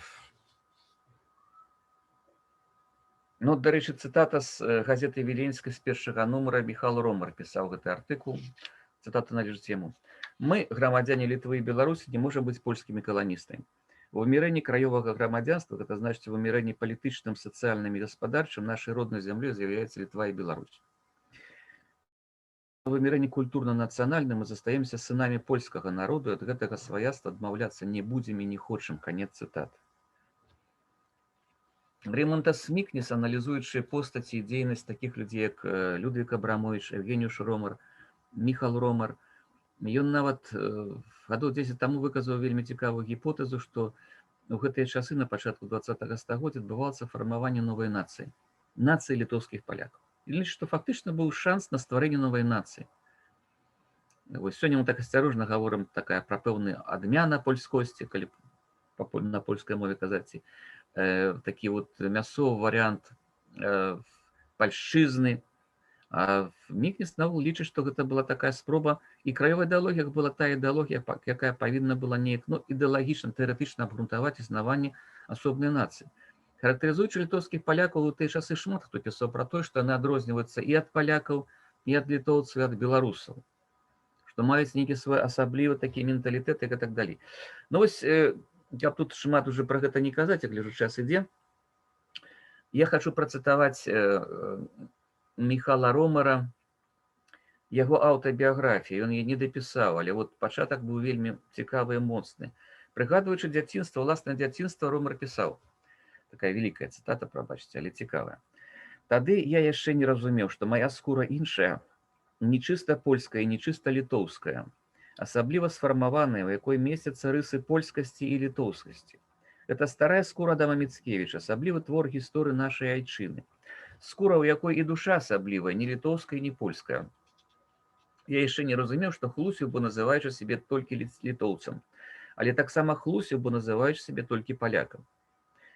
Ну, дарэчы, цытата з газеты Віленскай з першага нумара. Міхал Ромар пісаў гэты артыкул. Цытата належыць яму. Мы, грамадзяне Літвы і Беларусі, не можам быць польскімі каланістамі. У вымірэнні краёвага грамадзянства, гэта значыць у вымірэнні палітычным, сацыяльным і гаспадарчым, нашай роднай зямлёй з'яўляецца Літва і Беларусь. У вымірэнні культурна-нацыянальным мы застаемся сынамі польскага народу, ад гэтага сваяцтва адмаўляцца не будзем і не хочам. Канец цытаты. Реймонтас Мікніс, аналізуючы постаці і дзейнасць такіх людзей, як Людвік Абрамовіч, Евгеніуш Ромар, Міхал Ромар, ён нават гадоў 10 таму выказаў вельмі цікавую гіпотэзу, што у гэтыя часы на пачатку 20-го стагоддзя адбывалася фармаванне новай нацыі, нацыі літоўскіх палякаў. І лічыць, што фактычна быў шанс на стварэнне новай нацыі. Вось сёння мы так асцярожна гаворым такая пра пэўны адмяна польскосці, калі на польскай мове казаць, такі вот мясцовы варыянт пальшчызны. А Мікніс наогул лічыць, што гэта была такая спроба, і краёвая ідэалогія была тая ідэалогія, якая павінна была неяк ідэалагічна, тэарэтычна абгрунтаваць існаванне асобнай нацыі. Характарызуючы літоўскіх палякаў у тыя часы шмат хто пісаў пра тое, што яны адрозніваюцца і ад палякаў, і ад літоўцаў, і ад беларусаў, што маюць нейкі свой асаблівы такі менталітэт і так далей. Ну вось, каб тут шмат уже пра гэта не казаць, я гляджу, час ідзе. Я хочу працытаваць Міхала Ромара, яго аўтабіяграфію. Ён яе не дапісаў, але вот пачатак быў вельмі цікавы і моцны. Прыгадваючы дзяцінства, уласнае дзяцінства, Ромар пісаў. Такая вялікая цытата, прабачце, але цікавая. Тады я яшчэ не разумеў, што мая скура іншая, не чыста польская і не чыста літоўская, асабліва сфармаваная, у якой месяцца рысы польскасці і літоўскасці. Это старая скура Адама Міцкевіча, асаблівы твор гісторыі нашай айчыны. Скура, у якой і душа асаблівая, не літоўская, не польская. Я яшчэ не разумеў, што хлусіў бы, называючы сябе толькі літоўцам, але таксама хлусіў бы, называючы сябе толькі палякам.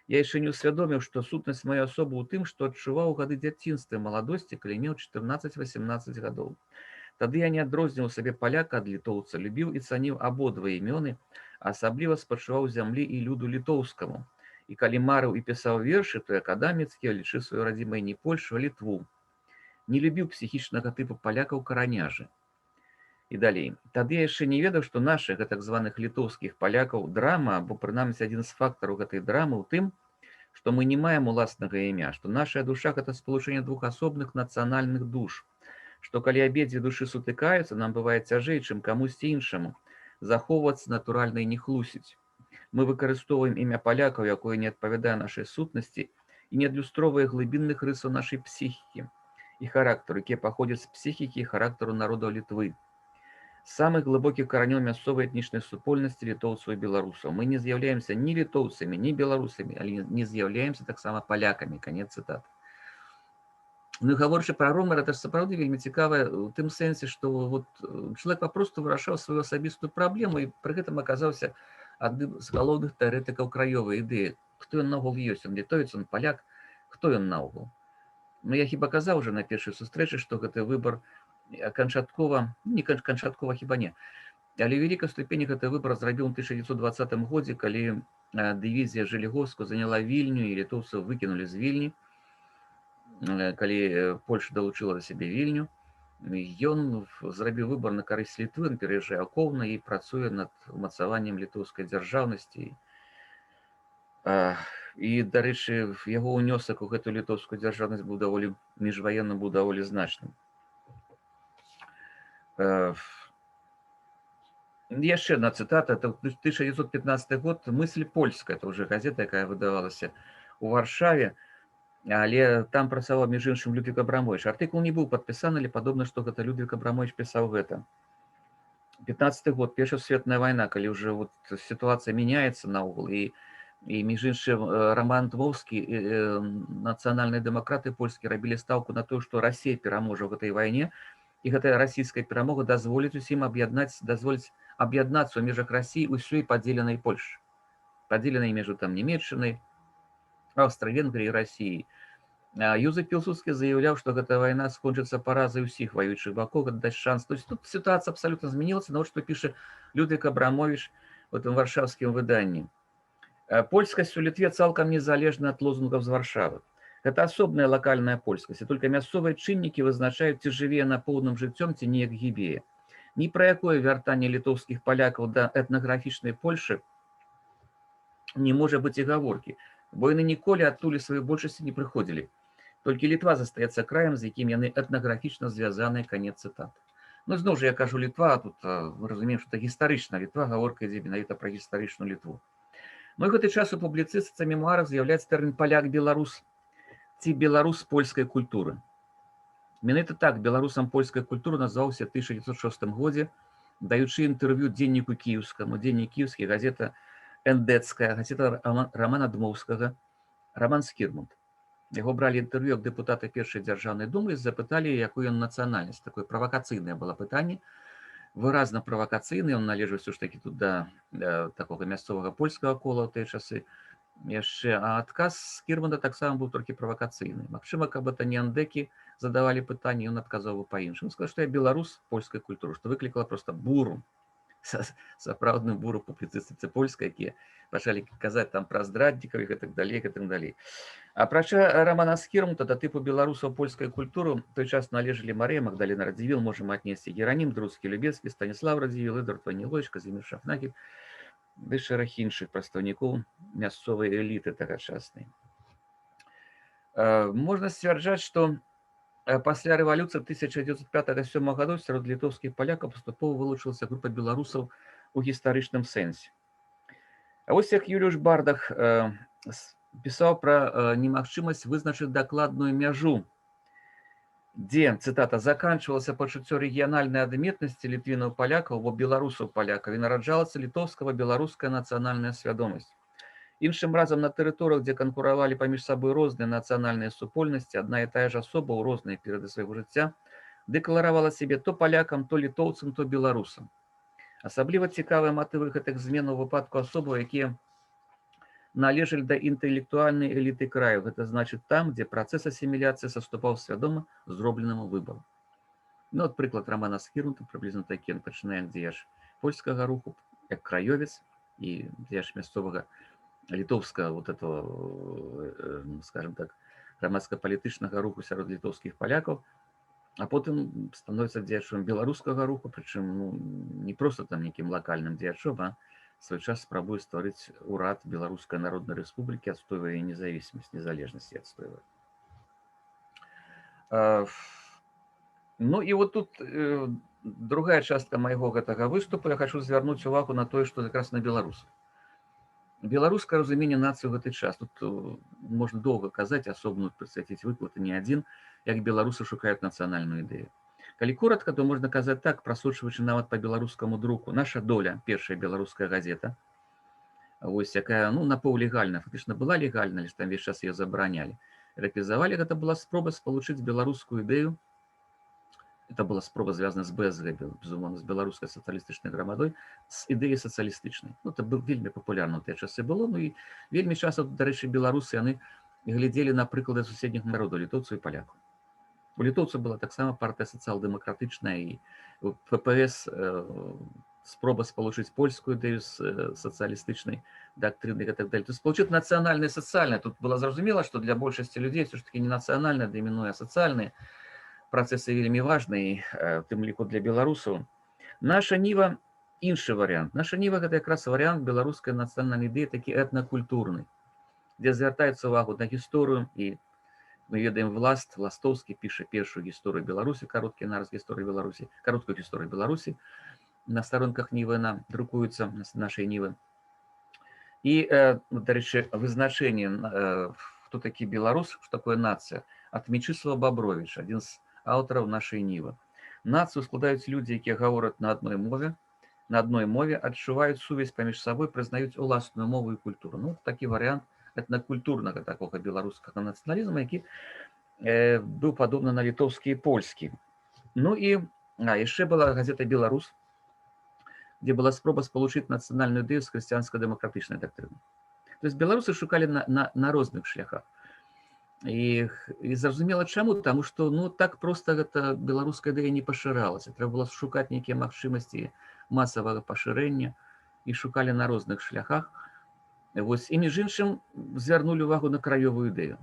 Я яшчэ не ўсвядоміў, што сутнасць мае асобы ў тым, што адчуваў гады дзяцінства і маладосці, калі меў 14-18 гадоў. Тады я не адрозніваў сабе паляка ад літоўца, любіў і цаніў абодва імёны, а асабліва спачуваў зямлі і люду літоўскаму. І калі марыў і пісаў вершы, то як Адам Міцкевіч лічыў сваёй радзімай не Польшу, а Літву. Не любіў псіхічнага тыпу палякаў караняжы. І далей. Тады я яшчэ не ведаў, што нашых так званых літоўскіх палякаў драма, або прынамсі адзін з фактараў гэтай драмы ў тым, што мы не маем уласнага імя, што нашая душа гэта спалучэнне двух асобных нацыянальных душ, што калі абедзве душы сутыкаюцца, нам бывае цяжэй, чым камусьці іншаму, захоўвацца натуральна і не хлусіць. Мы выкарыстоўваем імя палякаў, якое не адпавядае нашай сутнасці і не адлюстроўвае глыбінных рысаў нашай псіхікі і характару, якія паходзяць з псіхікі і характару народаў Літвы. Самых глыбокіх каранёў мясцовай этнічнай супольнасці літоўцаў і беларусаў. Мы не з'яўляемся ні літоўцамі, ні беларусамі, але не з'яўляемся таксама палякамі. Канец цытаты. Ну і гаворачы пра Ромара, это ж сапраўды вельмі цікава ў тым сэнсе, што вот чалавек папросту вырашаў сваю асабістую праблему і пры гэтым аказаўся адным з галоўных тэарэтыкаў краёвай ідэі. Хто ён наогул ёсць? Он літовец, он паляк? Хто ён наогул? Ну я хіба казаў уже на першай сустрэчы, што гэты выбар канчаткова, не канчаткова хіба не, але вялікай ступені гэты выбар зрабіў у 1920 годзе, калі дывізія Жыліговскую заняла Вільню і літоўцаў выкінулі з Вільні, калі Польша далучыла да сябе Вільню. Ён зрабіў выбар на карысць Літвы, пераязджае ў Коўна і працуе над умацаваннем літоўскай дзяржаўнасці. І, дарэчы, яго ўнёсак у гэтую літоўскую дзяржаўнасць быў даволі міжваенным, быў даволі значным. Яшчэ одна цытата, это 1915 год, «Мысль польская», это уже газета, якая выдавалася у Варшаве, але там працаваў, між іншым, Людвік Абрамовіч. Артыкул не быў падпісаны, але падобна, што гэта Людвік Абрамовіч пісаў гэта. 15 год, Першая сусветная вайна, калі ўжо вот сітуацыя мяняецца наогул, і між іншым Роман Дмоўскі, нацыянальныя дэмакраты польскія рабілі стаўку на тое, што Расія пераможа ў гэтай вайне, і гэтая расійская перамога дазволіць усім дазволіць аб'яднацца ў межах Расіі ўсёй падзеленай Польшы. Падзеленай межу там Нямецчынай, Аўстрыі-Венгрыі і Расіі. Юзеф Пілсудскі заяўляў, што гэтая вайна скончыцца паразай усіх ваюючых бакоў, гэта дасць шанс. То есть тут сітуацыя абсалютна змянілася, на што піша Людвік Абрамовіч у гэтым варшаўскім выданні. Польскасць у Літве цалкам незалежна ад лозунгаў з Варшавы. Гэта асобная лакальная польскасць, і толькі мясцовыя чыннікі вызначаюць, ці жыве яна поўным жыццём, ці неяк гібее. Ні пра якое вяртанне літоўскіх палякаў да этнаграфічнай Польшы не можа быць і гаворкі, бо яны ніколі адтуль сваёй большасці не прыходзілі. Толькі Літва застаецца краем, з якім яны этнаграфічна звязаныя, канец цытаты. Ну, зноў жа, я кажу Літва, тут мы разумеем, што это гістарычна Літва, гаворка ідзе менавіта пра гістарычную Літву. Ну і гэты час у публіцыстыцы мемуарах з'яўляецца тэрмін паляк-беларус ці беларус польскай культуры. Менавіта так беларусам польскай культуры назваўся ў 1906 годзе, даючы інтэрв'ю дзенніку кіеўскаму, дзеннік кіеўскі, газета Эндецкая, газета Рамана Дмоўскага, Раман Скірмунд. Яго бралі інтэрв'ю як дэпутата першай дзяржаўнай думы і запыталі, якую ён нацыянальнасць. Такое правакацыйнае было пытанне, выразна правакацыйны, ён належаў ўсё ж такі тут да такога мясцовага польскага кола ў тыя часы яшчэ, а адказ Скірманда таксама быў толькі правакацыйны. Магчыма, каб это не андекі задавалі пытанне, ён адказаў бы па-іншаму. Сказаў, што я беларус польскай культуры, што выклікала проста буру, сапраўдную буру публіцыстыцы польскай, якія пачалі казаць там пра здраднікаў і гэтак далей, гэтак далей. Апрача Рамана Скірмунда да тыпу беларусаў польскай культуры той час належалі Марыя Магдаліна Радзівіл, можам аднесці Геранім Друцкі Любецкі, Станіслав Радзівіл, Эдвард Ваніловіч, Казімір Шафнагель, ды шэраг іншых прадстаўнікоў мясцовай эліты тагачаснай. Можна сцвярджаць, што пасля рэвалюцыі 1905-1907 гадоў сярод літоўскіх палякаў паступова вылучылася група беларусаў у гістарычным сэнсе. А вось як Юліуш Бардах пісаў пра немагчымасць вызначыць дакладную мяжу, дзе, цытата, заканчвалася пачуццё рэгіянальнай адметнасці літвінаў-палякаў, бо беларусаў-палякаў і нараджалася літоўскава-беларуская нацыянальная свядомасць. Іншым разам на тэрыторыях, дзе канкуравалі паміж сабой розныя нацыянальныя супольнасці, адна і тая ж асоба ў розныя перыяды свайго жыцця дэкларавала сябе то палякам, то літоўцам, то беларусам. Асабліва цікавыя матывы гэтых зменаў у выпадку асобаў, якія належалі да інтэлектуальнай эліты краю. Гэта значыць там, дзе працэс асіміляцыі саступаў свядома зробленаму выбару. Ну, от прыклад Рамана Скірмунда прыблізна такі, ён пачынае як дзеяч польскага руху, як краёвец і дзеяч мясцовага літоўскага вот этого, скажем так, грамадска-палітычнага руху сярод літоўскіх палякаў, а потым становіцца дзеячом беларускага руху, прычым не проста там нейкім лакальным дзеячом, а свой час спрабуе стварыць урад Беларускай Народнай Рэспублікі, адстойвае независимасць, незалежнасць адстойвае. Ну і вот тут другая частка майго гэтага выступу, я хочу звярнуць увагу на тое, што якраз на беларусаў. Беларускае разуменне нацыі ў гэты час. Тут можна доўга казаць, асобную прысвяціць выклад, не адзін, як беларусы шукаюць нацыянальную ідэю. Калі коротка, то можна казаць так, прасочваючы нават па беларускаму друку. Наша доля, першая беларуская газета, вось якая, ну, напаўлегальна, фактычна была легальна, але там весь час яе забаранялі. Рэпізавалі, гэта была спроба спалучыць беларускую ідэю. Это была спроба звязана з БСГ, безумоўна, з беларускай сацыялістычнай грамадой, з ідэяй сацыялістычнай. Ну, это вельмі папулярна ў тыя часы было, ну і вельмі часта, дарэчы, беларусы, яны глядзелі на прыклады суседніх народаў, літоўцаў і палякаў. У літоўцаў была таксама партыя сацыял-дэмакратычная і ППС спроба спалучыць польскую ідэю з сацыялістычнай дактрынай і так далее. То есть спалучыць нацыянальнае і сацыяльнае. Тут было зразумела, што для большасці людзей ўсё ж такі не нацыянальнае дамінуе, а сацыяльнае. Працэсы вельмі важныя, у тым ліку для беларусаў. Наша ніва іншы варыянт. Наша ніва гэта якраз варыянт беларускай нацыянальнай ідэі, такі этнакультурны, дзе звяртаецца ўвагу на гісторыю, і мы ведаем Властоўскі піша першую гісторыю Беларусі, кароткі нарыс гісторыі Беларусі, кароткую гісторыю Беларусі, на старонках нівы яна друкуецца, нашай нівы. І, дарэчы, вызначэнне, хто такі беларус, што такое нацыя, ад Мечыслава Бабровіча, адзін з аўтараў нашай нівы. Нацыю складаюць людзі, якія гавораць на адной мове, адчуваюць сувязь паміж сабой, прызнаюць уласную мову і культуру. Ну, такі варыянт этнакультурнага такога беларускага нацыяналізму, які быў падобны на літоўскі і польскі. Ну і яшчэ была газета «Беларус», дзе была спроба спалучыць нацыянальную ідэю з хрысціянска-дэмакратычнай дактрынай. То есть беларусы шукалі на розных шляхах. І зразумела чаму, таму што ну так проста гэта беларуская ідэя не пашыралася. Трэба было шукаць нейкія магчымасці масавага пашырэння і шукалі на розных шляхах. Вось, і між іншым звярнулі увагу на краёвую ідэю.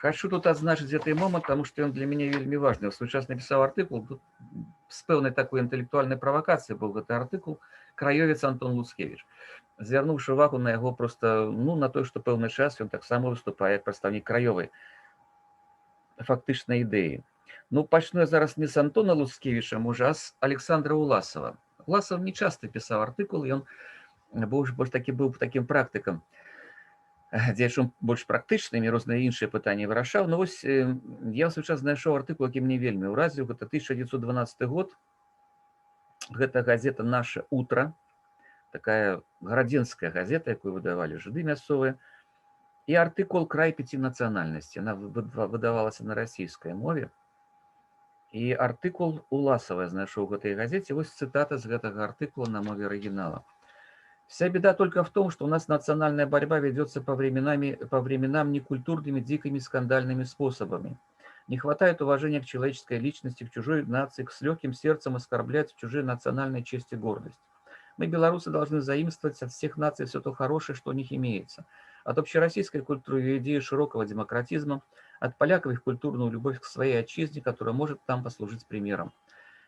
Хочу тут адзначыць гэты момант, таму што ён для мяне вельмі важны. В свой час напісаў артыкул, тут з пэўнай такой інтэлектуальнай правакацыяй быў гэты артыкул, краёвец Антон Луцкевіч, звярнуўшы увагу на яго просто, ну, на той, што пэўны час ён таксама выступае як прадстаўнік краёвай фактычнай ідэі. Ну, пачну я зараз не з Антона Луцкевіча, можа, а з Александра Уласова. Уласов не часта пісаў артыкулы, ён больш быў такім практыкам, дзеячом больш практычнымі, розныя іншыя пытанні вырашаў. Ну, вось я ў свой час знайшоў артыкул, які мне вельмі ўразіў. Гэта 1912 год. Гэта газета «Наше утро», такая гарадзенская газета, якую выдавалі жыды мясцовыя. І артыкул «Край 5 нацыянальнасцей». Она выдавалася на расійскай мове. І артыкул Уласова я знайшоў у гэтай газеце. Вось цытата з гэтага артыкула на мове арыгінала. Вся беда только в том, что у нас национальная борьба ведется по временам некультурными, дикими, скандальными способами. Не хватает уважения к человеческой личности, к чужой нации, с легким сердцем оскорблять в чужие национальные честь и гордость. Мы, белорусы, должны заимствовать от всех наций все то хорошее, что у них имеется. От общероссийской культуры и идеи широкого демократизма, от поляков их культурную любовь к своей отчизне, которая может там послужить примером.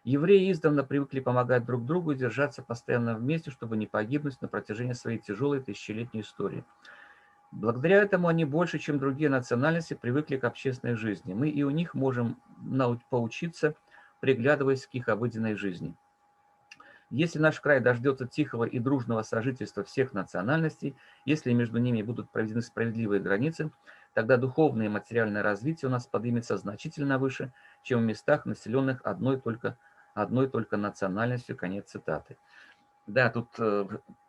Евреи издавна привыкли помогать друг другу и держаться постоянно вместе, чтобы не погибнуть на протяжении своей тяжелой тысячелетней истории. Благодаря этому они больше, чем другие национальности, привыкли к общественной жизни. Мы и у них можем поучиться, приглядываясь к их обыденной жизни. Если наш край дождется тихого и дружного сожительства всех национальностей, если между ними будут проведены справедливые границы, тогда духовное и материальное развитие у нас поднимется значительно выше, чем в местах, населенных одной только национальностью. Конец цитаты. Да, тут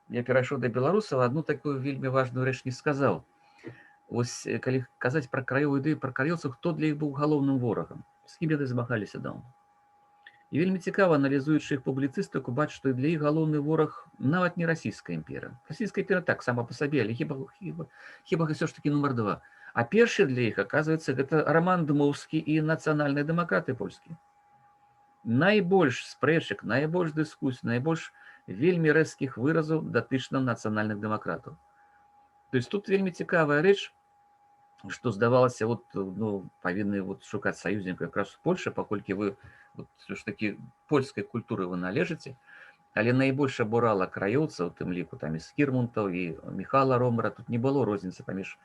я перайшоў да беларусаў, одну такую вельмі важную рэч не сказаў. Вось, калі казаць пра краёвую ідэю, пра карэўцаў, хто для іх быў галоўным ворагам, з кім яны змагаліся даўно. І вельмі цікава, аналізуючы іх публіцыстыку, бачыць, што для іх галоўны вораг нават не расійская імперія. Расійская імперія так, сама па сабе, але хіба ўсё ж такі нумар 2. А першы для іх, аказваецца, гэта Роман Дмоўскі і нацыянальныя дэмакраты польскія. Найбольш спрэчак, найбольш дыскусій, найбольш вельмі рэзкіх выразаў датычна нацыянальных дэмакратаў. То есть тут вельмі цікавая рэч, што здавалася, павінны шукаць саюзнікаў якраз у Польшы, паколькі вы все ж такі польскай культуры вы належыце, але найбольш абурала краёўцаў, у тым ліку там і Скірмунтаў, і Міхала Ромара, тут не было розніцы паміж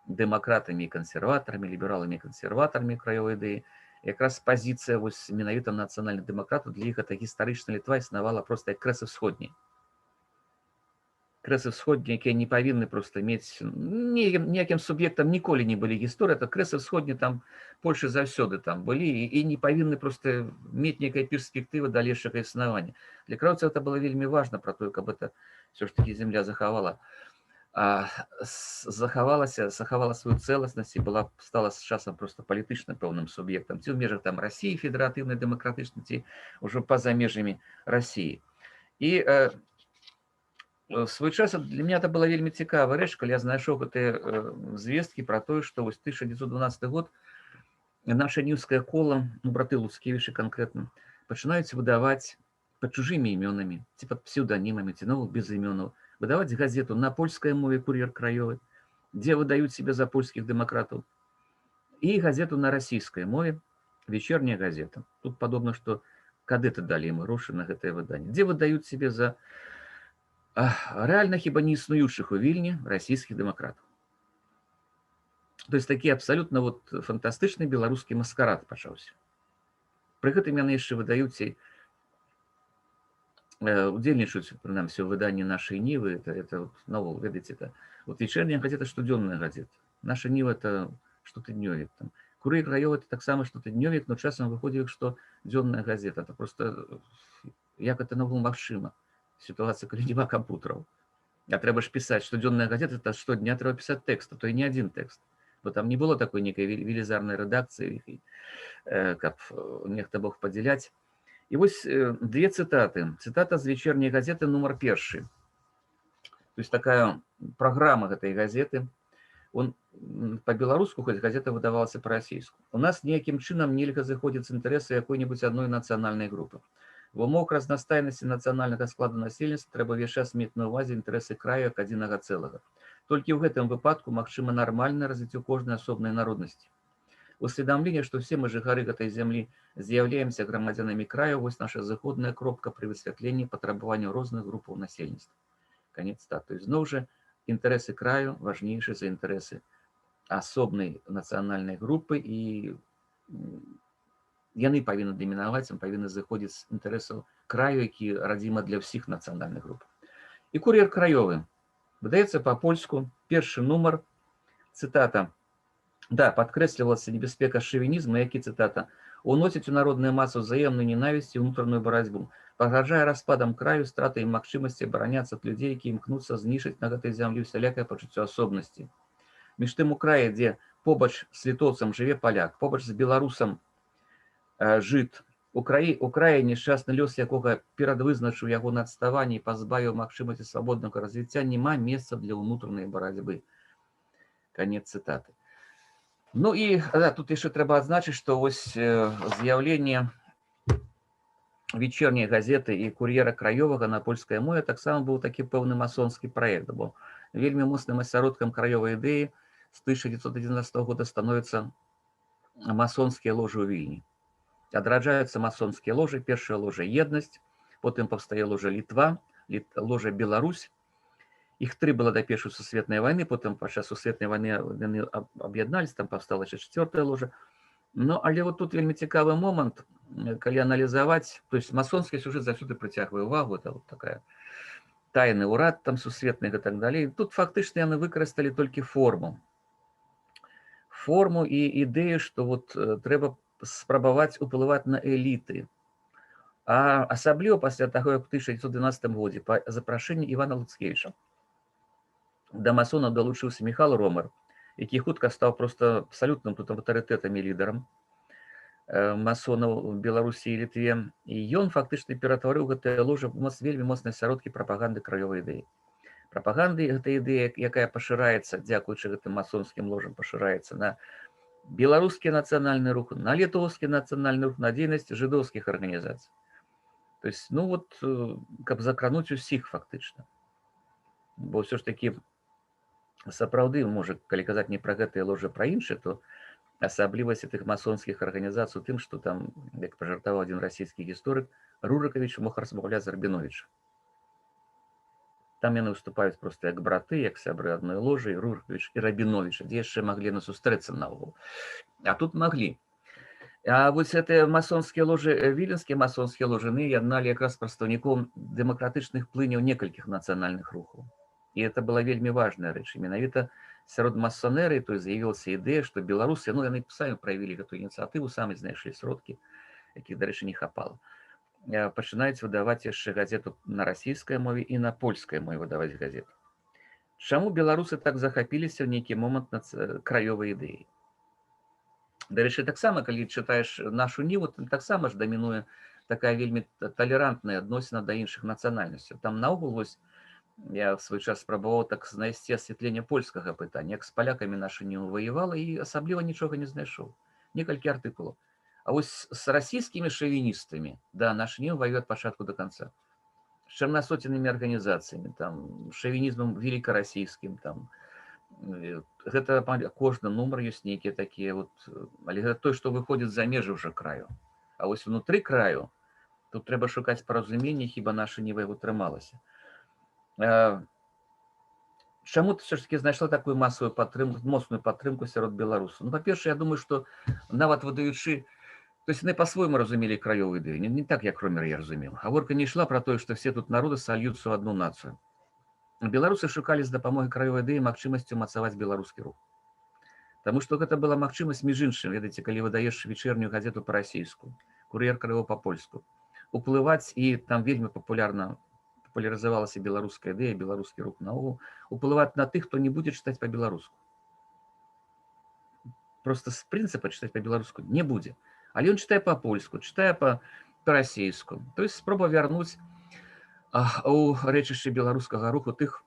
дэмакратамі і кансерватарамі, лібераламі і кансерватарамі краёвай ідэі. Якраз пазіцыя менавіта нацыянальных дэмакратаў для іх гэта гістарычна Літва існавала проста як крэсы ўсходні. Крэсы ўсходні, якія не павінны проста мець ніякім суб'ектам ніколі не былі гісторыі, это крэсы ўсходні там Польшы заўсёды там былі і не павінны проста мець нейкай перспектывы далейшага існавання. Для краёўцаў это было вельмі важна пра тое, каб это все ж таки земля захавала сваю цэласнасць і стала з часам просто палітычным пэўным суб'ектам, ці ў межах там Расіі, федэратыўнай дэмакратычнай, ці ўжо па-за межамі Расіі. І в свой час для меня это была вельмі цікавая рэч, калі я знайшоў гэтыя звесткі пра тое, што 1912 год наша нюскае кола, браты Луцкевічы канкрэтна, пачынаюць выдаваць пад чужымі імёнамі, ці пад псеўданімамі, ці нават без імёнаў, выдаваць газету на польскай мове «Кур'ер краёвы», дзе выдаюць себе за польскіх дэмакратаў, і газету на расійскай мове «Вечерняя газета». Тут падобна, што кадэты далі ім грошы на гэтае выданне, дзе выдаюць себе за рэальна хіба не існуючых у Вільні расійскіх дэмакратаў. То есть такі абсалютна фантастычны беларускі маскарад пачаўся. Пры гэтым яны яшчэ выдаюць і удзельнічаюць, прынамсі, у выданні «Нашай Нівы». Это наогул, ведаеце, это вечерняя газета, штодзённая газета. «Наша Ніва» — это штотыднёвік. «Кур'ер краёвы» — это таксама штотыднёвік, но часам выходзіў што дзённая газета. Это просто як это наогул магчыма? Ситуация, калі няма кампутараў. А трэба ж пісаць, штодзённая газета, это штодня трэба пісаць тэкст, а то і не адзін тэкст. Бо там не было такой нейкай велізарнай рэдакцыі, каб нехта мог падзяляць. І вось две цытаты. Цытата з «Вечерняй газеты» нумар 1. То есть такая праграма гэтай газеты. Па-беларуску, хоць газета выдавалася па-расійску. У нас ніякім чынам нельга заходзіць з інтарэсы якой-небудзь адной нацыянальнай групы. В умовах разнастайнасці нацыянальнага складу насельніцтва трэба ўвесь час мець на ўвазе інтарэсы краю як адзінага цэлага. Толькі ў гэтым выпадку магчыма нармальнае развіццё кожнай асобнай народнасці. Усведамленне, што все мы жыхары гэтай зямлі з'яўляемся грамадзянамі краю, вось наша зыходная кропка пры высвятленні патрабаванняў розных групаў насельніцтва. Конец цитаты. Зноў жа, інтарэсы краю важнейшыя за інтарэсы асобнай нацыянальнай групы, і яны павінны дамінаваць, павінны зыходзіць з інтарэсаў краю, які радзіма для ўсіх нацыянальных груп. І кур'ер краёвы. Выдаецца па-польску, першы нумар, цытата. Да, падкрэслівалася небяспека шавінізму, які, цытата, уносіць у народную масу взаемную ненавісць і ўнутраную барацьбу, пагражае распадам краю, стратай магчымасці абараняцца ад людзей, які імкнуцца знішчыць на гэтай зямлі усялякае пачуццё асобнасці. Між тым у краі, дзе побач з літоўцам жыве паляк, побач з беларусам жыт, у краі нешчасны лёс, якога перадвызначыў яго на адставанне і пазбавіў магчымасці свабоднага развіцця, няма месца для ўнутранай барацьбы. Конец цытаты. Ну і тут яшчэ трэба адзначыць, што вось з'яўленне вечерняй газеты і кур'ера краёвага на польскай мове таксама быў такі пэўны масонскі праект, бо вельмі моцным асяродкам краёвай ідэі з 1911 года становіцца масонскія ложы ў Вільні. Адраджаюцца масонскія ложы, першая ложа «Еднасць», потым паўстае ложа «Літва», ложа «Беларусь». Іх 3 было да першай сусветнай вайны, потым падчас сусветнай вайны яны аб'яднались, там паўстала яшчэ 4-я ложа. Ну, але вот тут вельмі цікавы момант, калі аналізаваць, то есть масонскі сюжэт заўсёды прыцягвае ўвагу, это вот такая тайны ўрад там сусветны і так далей. Тут фактычна яны выкарысталі толькі форму і ідэю, што вот трэба спрабаваць уплываць на эліты. А асабліва пасля таго, як у 1912 годзе па запрашэнні Івана Луцкевіча да масонаў далучыўся Міхал Ромар, які хутка стаў проста абсалютным тут аўтарытэтам і лідарам масонаў у Беларусі і Літве. І ён фактычна ператварыў гэтыя ложы вельмі моцныя асяродкі прапаганды краёвай ідэі. Прапаганды гэтай ідэі, якая пашыраецца, дзякуючы гэтым масонскім ложам, пашыраецца на беларускі нацыянальны рух, на літоўскі нацыянальны рух, на дзейнасць жыдоўскіх арганізацый. То есть, ну вот, каб закрануць усіх фактычна. Бо ўсё ж такі сапраўды, можа, калі казаць не пра гэтыя ложы, пра іншыя, то асаблівасць тых масонскіх арганізацый у тым, што там, як пажартаваў адзін расійскі гісторык, Рурыкавіч мог размаўляць з Рабіновічам. Там яны выступаюць проста як браты, як сябры адной ложы, Рурыкавіч і Рабіновіча, дзе яшчэ маглі сустрэцца наогул. А тут маглі. А вось гэтыя масонскія ложы, віленскія масонскія ложы, яны ядналі якраз прадстаўніком дэмакратычных плыняў некалькіх нацыянальных рухаў. І это была вельмі важная рэч. Менавіта сярод масонерыі то з'явілася ідэя, што беларусы, ну яны самі праявілі гэтую ініцыятыву, самі знайшлі сродкі, якіх, дарэчы, не хапала. Пачынаюць выдаваць яшчэ газету на расійскай мове і на польскай мове выдаваць газету. Чаму беларусы так захапіліся ў нейкі момант краёвай ідэі? Дарэчы, таксама, калі чытаеш нашу ніву, таксама ж дамінуе такая вельмі талерантная адносіна да іншых нацыянальнасцяў. Там наогул вось я в свой час спрабаваў так знайсці асвятленне польскага пытання, як з палякамі наша ніва ваявала, і асабліва нічога не знайшоў. Некалькі артыкулаў. А вось з расійскімі шавіністамі, да, наш ніва ваюе ад пачатку да канца. З чарнасоценнымі арганізацыямі, там, шавінізмам великарасійскім, там, гэта кожны нумар ёсць нейкія такія, вот, але гэта той, што выходзіць за межы ўжо краю. А вось унутры краю, тут трэба шукаць паразуменне, хіба наша ніва яго трымалася. Чаму ты все ж таки знайшла такую масовую падтрымку, моцную падтрымку сярод беларусаў? Ну, па-першае, я думаю, што нават выдаючы, то есть яны па-свойму разумелі краёвую ідэю, не так, як Ромер я разумеў. Гаворка не ішла пра тое, што все тут народы сольюцца ў адну нацыю. Беларусы шукалі з дапамогай краёвай ідэі магчымасці ўмацаваць беларускі рух. Таму што гэта была магчымасць, між іншым, ведаеце, калі выдаеш вечернюю газету па-расійску, кур'ер краёвы па-польску, уплываць, і там вельмі папулярызавалася беларуская ідэя, беларускі рух наогул, уплываць на тых, хто не будзе чытаць па-беларуску. Просто з прынцыпа чытаць па-беларуску не будзе. Але ён чытае па-польску, чытае па-расійску. То есть спроба вярнуць у рэчышчы беларускага руху тых,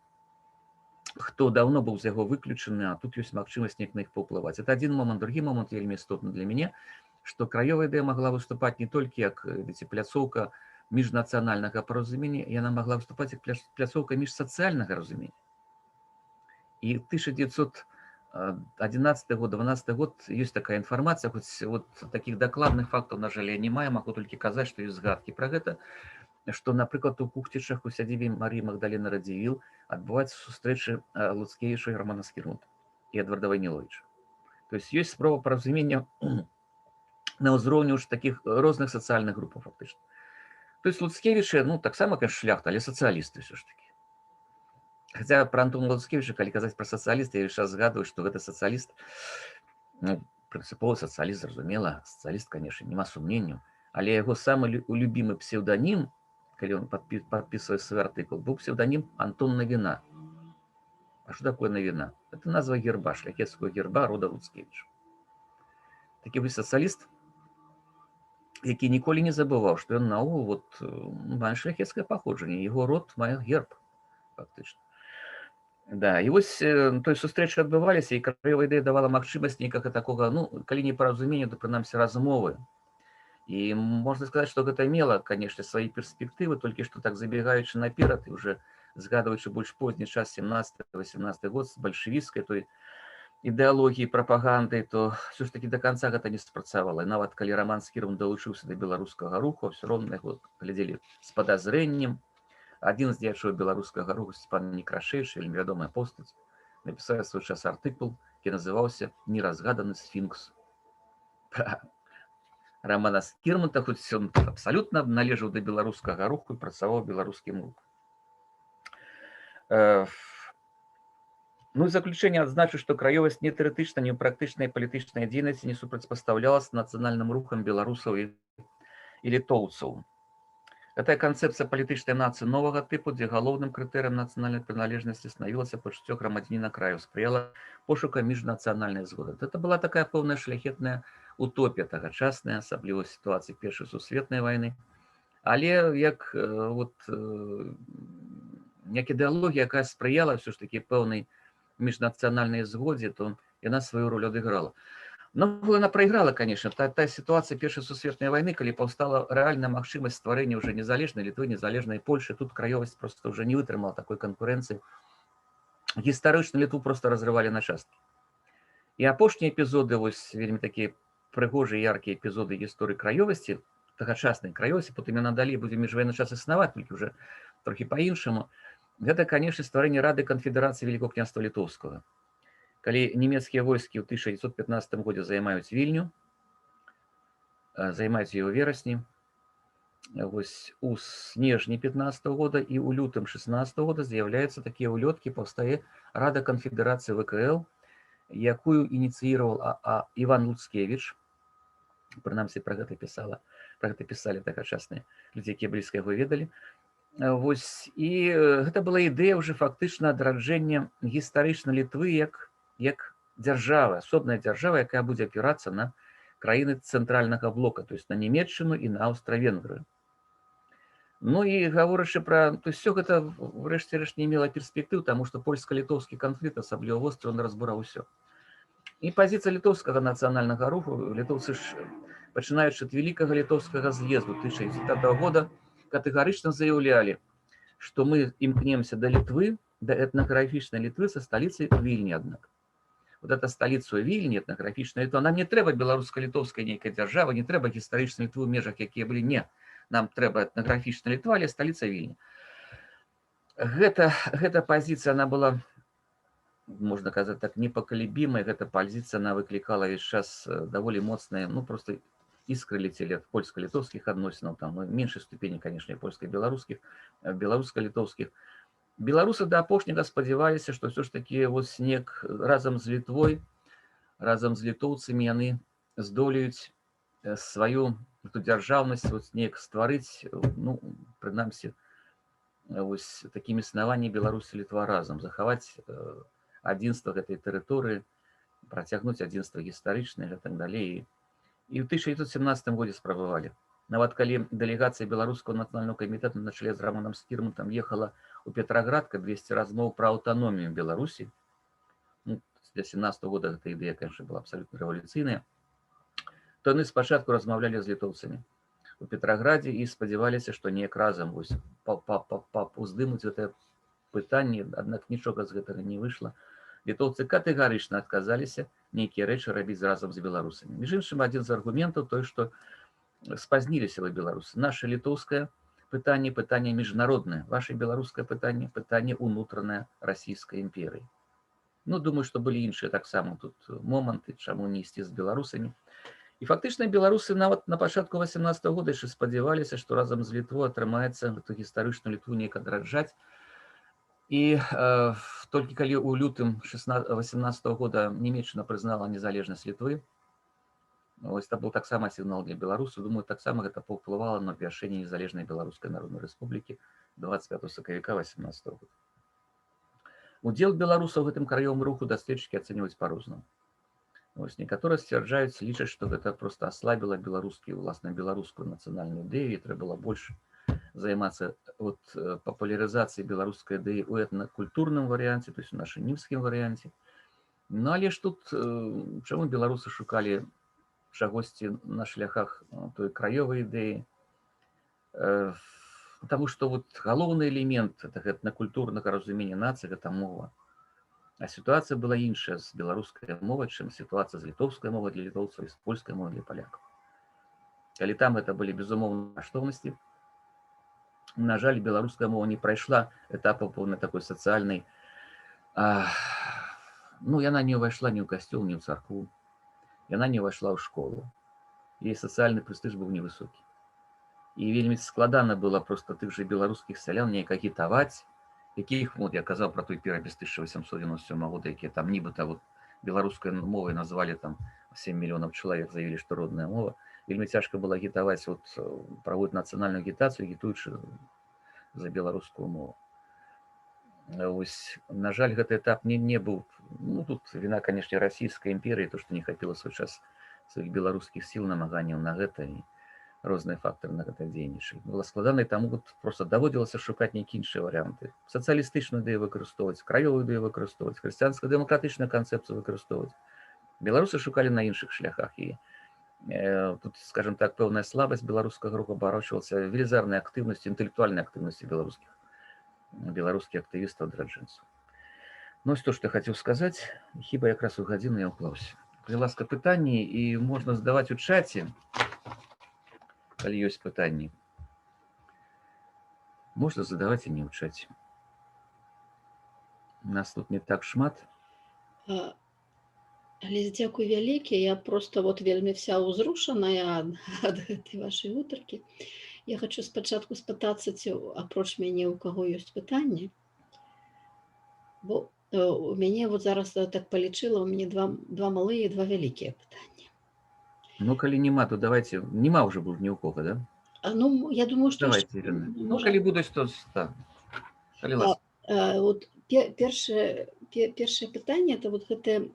хто даўно быў з яго выключаны, а тут ёсць магчымасць неяк на іх паўплываць. Это адзін момант. Другі момант вельмі істотны для мяне, што краёвая ідэя магла выступаць не толькі як пляцоўка міжнацыянальнага паразумення, яна магла выступаць як пляцоўка міжсацыяльнага разумення. І 1911 год, 12 год ёсць такая інфармацыя, хоць вот такіх дакладных фактаў, на жаль, я не маю, магу толькі казаць, што ёсць згадкі пра гэта, што, напрыклад, у Пухцічах у сядзібе Марыі Магдаліны Радзівіл адбываюцца сустрэчы Луцкевіча і Романа Скірмута і Эдварда Вайніловіча. То есть ёсць спроба паразумення на ўзроўні ўж такіх розных сацыяльных групаў фактычна. То есть Луцкевічы, ну, таксама, конечно, шляхта, але сацыялісты ўсё ж такі. Хаця пра Антона Луцкевіча, калі казаць пра сацыяліста, я зараз згадваю, што гэта сацыяліст, ну, прынцыповы сацыяліст, зразумела, сацыяліст, конечно, нема сумненню, але яго самы любімы псеўданім, калі ён падпісвае свой артыкул, быў псеўданім Антон Навіна. А што такое Навіна? Это назва герба, шляхецкого герба рода Луцкевіча. Такі вось сацыяліст, які ніколі не забываў, што ён наогул вот, мае шляхецкае паходжанне, яго род мае герб, фактычна. Да, і вось той сустрэчы адбываліся, і краёвая ідэя давала магчымасць нейкага такога, ну, калі не паразумення, то прынамсі размовы. І можна сказаць, што гэта мела, канешне, свае перспектывы, толькі што так забегаючы наперад, і уже згадваючы больш позні час, 17-18 год, з бальшавіцкай той ідэалогіі, прапаганды, то ўсё ж такі да канца гэта не спрацавала. І нават калі Роман Скірмут далучыўся да беларускага руху, ўсё роўна яго глядзелі з падазрэннем. Адзін з дзеячоў беларускага руху, Сцепан Некрашэвіч, вельмі вядомая постаць, напісаў свой час артыкул, які называўся «Неразгаданы сфінкс». Романа Скірмута, хоць ён абсалютна належаў да беларускага руху і працаваў беларускім рухам. Ну і заключэнне адзначу, што краёвасць не тэарэтычна, не ў практычнай палітычнай дзейнасці не супрацьпастаўлялася нацыянальным рухам беларусаў і літоўцаў. Гэта канцэпцыя палітычнай нацыі новага тыпу, дзе галоўным крытэрыем нацыянальнай прыналежнасці станавілася пачуццё грамадзяніна краю, спрыяла пошука міжнацыянальнай згоды. Гэта была такая пэўная шляхетная утопія тагачасная, асабліва ў сітуацыі Першай сусветнай вайны. Але як ідэалогія, якая спрыяла ўсё ж такі пэўнай міжнацыянальнай згодзе, то яна сваю роль адыграла. Ну, яна прайграла, конечно, та сітуацыя Першай сусветнай вайны, калі паўстала рэальная магчымасць стварэння ўжо незалежнай Літвы, незалежнай Польшы, тут краёвасць проста ўжо не вытрымала такой канкурэнцыі. Гістарычна Літву проста разрывалі на часткі. І апошнія эпізоды, вось вельмі такія прыгожыя, яркія эпізоды гісторыі краёвасці, тагачаснай краёвасці, потым яна далей будзе міжваенны час існаваць, толькі ўжо трохі па-іншаму. Гэта, канешне, стварэнне Рады канфедэрацыі Вялікога княства Літоўскага. Калі нямецкія войскі ў 1915 годзе займаюць Вільню, займаюць яе ў верасні, вось у снежні 15 года і ў лютым 16 года з'яўляюцца такія ўлёткі, паўстае Рада канфедэрацыі ВКЛ, якую ініцыіраваў Іван Луцкевіч, прынамсі пра гэта пісалі тагачасныя людзі, якія блізка яго ведалі. Вось, і гэта была ідэя ўжо фактычна адраджэння гістарычна Літвы як дзяржавы, асобная дзяржава, якая будзе апірацца на краіны цэнтральнага блока, то есть на Нямецчыну і на Аўстра-Венгрыю. Ну і гаворачы пра, то есть все гэта врэшце рэшт не мела перспектыў, таму што польска-літоўскі канфлікт, асабліва востры, он разбураў усё. І пазіцыя літоўскага нацыянальнага руху, літоўцы ж, пачынаючы ад вялікага літоўскага з'езду 1910 года, катэгарычна заяўлялі, што мы імкнемся да Літвы, да этнаграфічнай Літвы са сталіцай Вільні, аднак. Вот эта сталіцу Вільні, этнаграфічная Літва, нам не трэба беларуска-літоўская нейкая дзяржава, не трэба гістарычнай Літвы ў межах, якія былі, не. Нам трэба этнаграфічная Літва, але сталіца Вільні. Гэта пазіцыя, она была, можна казаць так, непакалебімая, гэта пазіцыя, она выклікала весь час даволі моцныя, ну, просто іскры лецелі ад польска-літоўскіх адносінаў, там, в меншай ступені, конечно, польска-беларускіх, беларуска-літоўскіх. Беларусы да апошняга спадзяваліся, што ўсё ж такі вот снег разам з Літвой, разам з літоўцамі яны здолеюць сваю дзяржаўнасць вот неяк стварыць, ну, прынамсі, вось такім існаванні Беларусі і Літва разам, захаваць адзінства гэтай тэрыторыі, працягнуць адзінства гістарычнае і так далей. І ў 1917 годзе спрабавалі. Нават калі дэлегацыя беларускага нацыянальнага камітэта на чале з Романом Скірмутам ехала ў Петраград, каб весці размову пра аўтаномію Беларусі, ну, для 17 года гэта ідэя, конечно, была абсалютна рэвалюцыйная, то яны спачатку размаўлялі з літоўцамі. у Петраградзе і спадзяваліся, што неяк разам уздымуць гэтае пытанне, аднак нічога з гэтага не выйшла. Літоўцы катэгарычна адказаліся нейкія рэчы рабіць разам з беларусамі. Між іншым, адзін з аргументаў той, што спазніліся вы, беларусы. Наша літоўскае пытанне, пытанне міжнароднае. Ваше беларускае пытанне, пытанне ўнутранае расійскай імперыі. Ну, думаю, што былі іншыя таксама тут моманты, чаму не ісці з беларусамі. І фактычна беларусы нават на пачатку 18-го года яшчэ спадзяваліся, што разам з Літвой атрымаецца гэту гістарычную Літву неяк адраджаць. І толькі калі ў лютым 18-го года Нямецчына прызнала незалежнасць Літвы, ось это быў таксама сігнал для беларусаў. Думаю, таксама гэта паўплывала на абвяшчэнне незалежнай Беларускай Народнай Рэспублікі 25 сакавіка 18-го года. Удзел беларусаў у гэтым краёвым руху даследчыкі ацэньваюць па-рознаму. Некаторыя сцвярджаюць, лічаць, што гэта проста аслабіла уласна беларускую нацыянальную ідэю, і трэба было больш займацца папулярызацыяй беларускай ідэі ў этнакультурным варыянце, то есть у нашынімскім варыянце. Ну, але ж тут чаму беларусы шукалі чагосьці на шляхах той краёвай ідэі? Таму што галоўны элемент этнакультурнага разумення нацыі гэта мова. А сітуацыя была іншая з беларускай мовай, чым сітуацыя з літоўскай мовай для літоўцаў і з польскай мовай для палякаў. Калі там гэта былі безумоўныя каштоўнасці, на жаль, беларуская мова не прайшла этапу поўнай такой сацыяльнай. Ну, яна не ўвайшла ні ў касцёл, ні ў царкву. Яна не ўвайшла ў школу. Яе сацыяльны прэстыж быў невысокі. І вельмі складана было проста тых жа беларускіх сялян неяк агітаваць, якіх, я казаў пра той перапіс 1897 года, якія там нібыта беларускай мовай назвалі там 7 мільёнаў чалавек, заявілі, што родная мова. Вельмі цяжка было агітаваць, праводзіць нацыянальную агітацыю, агітуючы за беларускую мову. На жаль, гэты этап не быў, тут віна, канешне, расійскай імперыі, то, што не хапіла свой час сваіх беларускіх сіл, намаганняў на гэта, і розныя фактары на гэта дзейнічалі. Было складана, і таму проста даводзілася шукаць нейкія іншыя варыянты. Сацыялістычную ідэю выкарыстоўваць, краёвую ідэю выкарыстоўваць, хрысціянска-дэмакратычную канцэпцыю выкарыстоўваць. Беларусы шукалі на іншых шляхах, і тут, скажем так, пэўная слабасць беларускага руху абарочвалася велізарнай актыўнасцю, інтэлектуальнай актыўнасцю беларускіх актывістаў адраджэнцаў. Ну, ось то, што я хацеў сказаць, хіба якраз у гадзіну я ўклаўся. Калі ласка, пытанні, і можна задаваць у чаце, калі ёсць пытанні. Можна задаваць і не ў чаце. Нас тут не так шмат. Але дзякуй вялікі, я проста вельмі вся ўзрушаная ад гэтай вашай гутаркі. Я хочу спачатку спытацца, ці апроч мяне у каго ёсць пытанні. Бо у мяне зараз так палічыла, у мяне два малыя і два вялікія пытанні. Ну, калі няма, то давайте, няма ўжо быў ні ў кого, да? Ну, я думаю, што... Давайте, Ірина. Ну, калі будуць, то так. Калі ласка. Першае пытанне, это гэты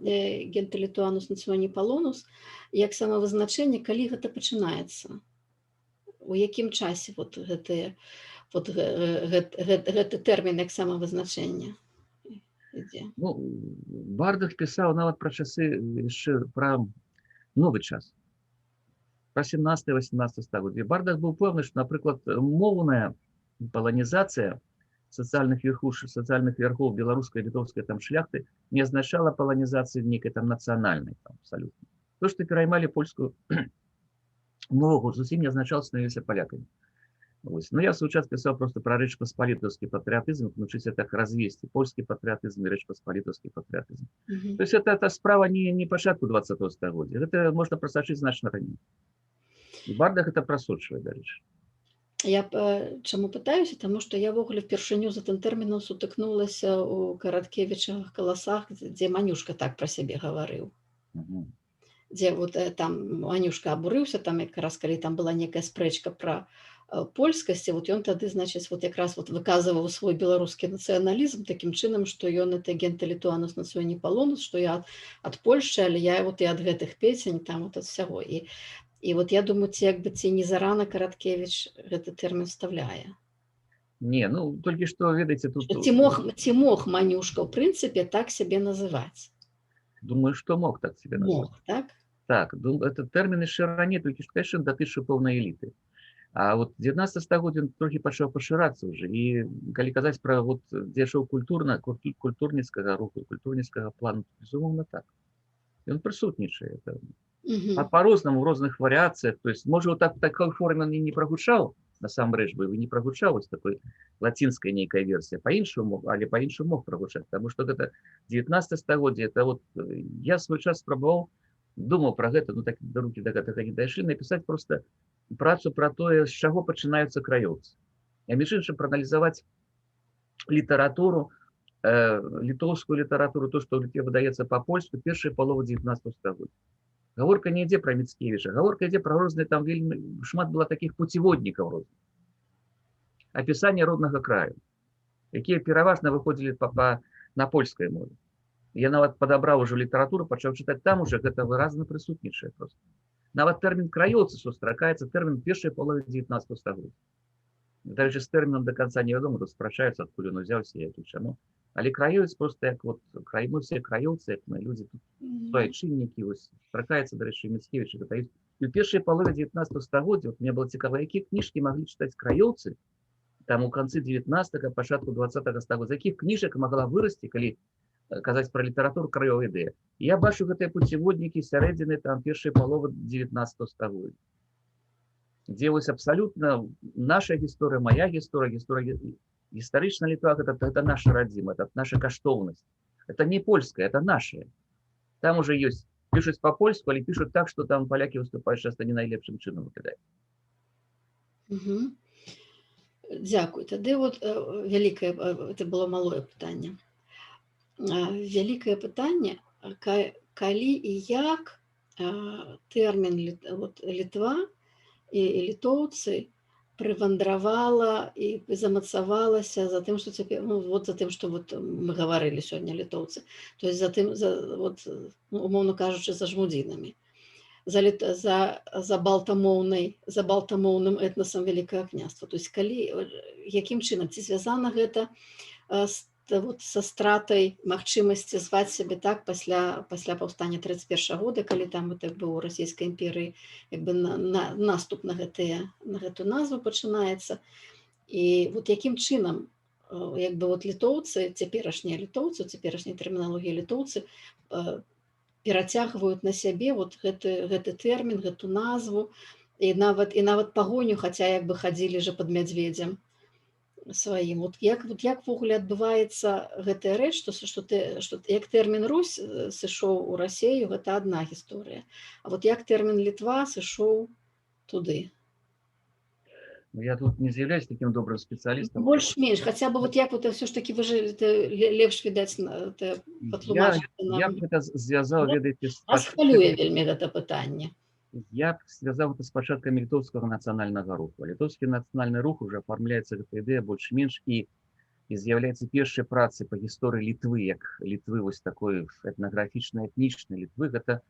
генталітуанус націоні палонус, як самавызначэнне, калі гэта пачынаецца? У якім часе гэты тэрмін як самавызначэнне ідзе? Ну, Бардах пісаў нават пра часы яшчэ пра новы час. Пра 17-18 стагоддзя. Бардах быў пэўны, што, напрыклад, моўная паланізацыя сацыяльных верхоў беларускай, літоўскай шляхты не азначала паланізацыі нейкай нацыянальнай, абсалютна. То, што пераймалі польскую мову, зусім не азначала, становіліся палякамі. Ну, я в свой час пісаў просто пра рэчпаспалітаўскі патрыятызм, научыся так развесці польскі патрыятызм і рэчпаспалітаўскі патрыятызм. То есть это справа не пачатку 20-го стагоддзя, гэта можна прасачыць значна раней. Бардах это прасочвае, дарэчы. Я чаму пытаюся, таму што я ввогуле впершыню з гэтым тэрмінам сутыкнулася ў Караткевічавых каласах, дзе Манюшка так пра сябе гаварыў. Дзе там Манюшка абурыўся, там якраз калі там была некая спрэчка пра польскасці, ён тады, значыць, якраз выказваў свой беларускі нацыяналізм такім чынам, што ён это генталітуанус націоні палонус, што я ад Польшчы, але я і ад гэтых песень, там ад усяго. І я думаю, ці не зарана Караткевіч гэты тэрмін вставляе. Не, ну, толькі што, ведаеце, тут... Ці мог Манюшка, ў прынцыпе, так сябе называць? Думаю, што мог так сябе называць. Мог, так? Так, этот тэрмін яшчэ раней, толькі што, конечно, датычыў пэўнай эліты. А вот 19 стагоддзе ён трохі пачаў пашырацца ўжо. І калі казаць пра вот, дзе ішоў культурніцкага руху, культурніцкага плану, безумоўна так. Ён прысутнічае. По-рознаму, у розных вариациях. То есть, может, вот так, в такой форме он и не прогучал, насамрэч бы, не прогучал вот такой латинской некой версии, по-іншаму, але по-іншаму мог прогучать, потому что это 19 стагоддзе, это вот, я свой час спрабаваў, думаў про гэта, ну так до руки до гэтага не дайшлі, написать просто працу про тое, з чаго пачынаюцца краёўцы. А між іншым, прааналізаваць літаратуру, літоўскую літаратуру, то, што ў Літве выдаецца па-польску, першая палова 19 стагоддзя. Гаворка не ідзе пра Міцкевіча, гаворка ідзе пра розныя, там вельмі шмат было такіх пуціводнікаў розных. Апісанне роднага краю, якія пераважна выходзілі на польскай мове. Я нават падабраў ужо літаратуру, пачаў чытаць, там уже гэта выразна прысутнічае проста. Нават тэрмін краёўцы сустракаецца, тэрмін першай паловы 19 стагоддзя. Дарэчы, з тэрмінам до конца невядома, тут спрачаюцца, адкуль ён узяўся, які чаму. Але краёвец просто як вот, мы все краёўцы, як мы людзі тут, суайчыннікі, вось, сустракаецца, дарэчы, Міцкевіч, гэта ёсць. І ў першай палове 19 стагоддзя, вот, мне было цікава, якія кніжкі маглі чытаць краёўцы, там у канцы 19-го, пачатку 20-го стагоддзя, якіх кніжак магла вырасці, калі казаць пра літаратуру краёвай ідэі. Я бачу гэтыя пуціводнікі сярэдзіны там першай паловы 19 стагоддзя. Дзе вось абсалютна наша гісторыя, моя гісторыя, гістарычна Літва, это наша радзіма, это наша каштоўнасць. Это не польская, это наша. Там уже ёсць, пішуць па-польску, але пішуць так, што там палякі выступаюць часта не найлепшым чынам выкідаюць. Дзякуй. Тады вот вялікае, это было малое пытанне. Вялікае пытанне, калі і як тэрмін Літва і літоўцы прывандравала і замацавалася за тым, што цяпер, ну, вот за тым, што вот мы гаварылі сёння літоўцы, то есть за тым, вот, умоўна кажучы, за жмудзінамі, за балтамоўным этнасам Вялікага княства. То есть калі, якім чынам, ці звязана гэта вот са стратай магчымасці зваць сябе так пасля паўстання 31 года, калі там так бы у расійскай імперыі як бы наступ на гэту назву пачынаецца. І вот якім чынам як бы вот літоўцы, цяперашнія літоўцы, цяперашняй тэрміналогіі літоўцы перацягваюць на сябе вот гэты тэрмін, гэту назву і нават пагоню, хаця як бы хадзілі же пад мядзведзем сваім. Вот як ввогуле адбываецца гэтая рэч, што як тэрмін Русь сышоў у Расею, гэта адна гісторыя. А вот як тэрмін Літва сышоў туды? Я тут не з'яўляюсь таким добрым спецыялістам. Больш-менш, хаця бы вот як вот все ж таки вы же лепш відаць патлумачыць. Я б гэта звязаў, ведаеце, хвалюе вельмі гэта пытанне. Я б звязаў гэта з пачаткамі літоўскага нацыянальнага руху. Літоўскі нацыянальны рух уже афармляецца гэта ідэя больш-менш і з'яўляецца першай працай па гісторыі Літвы, як Літвы вось такой этнаграфічнай, этнічнай Літвы. Гэта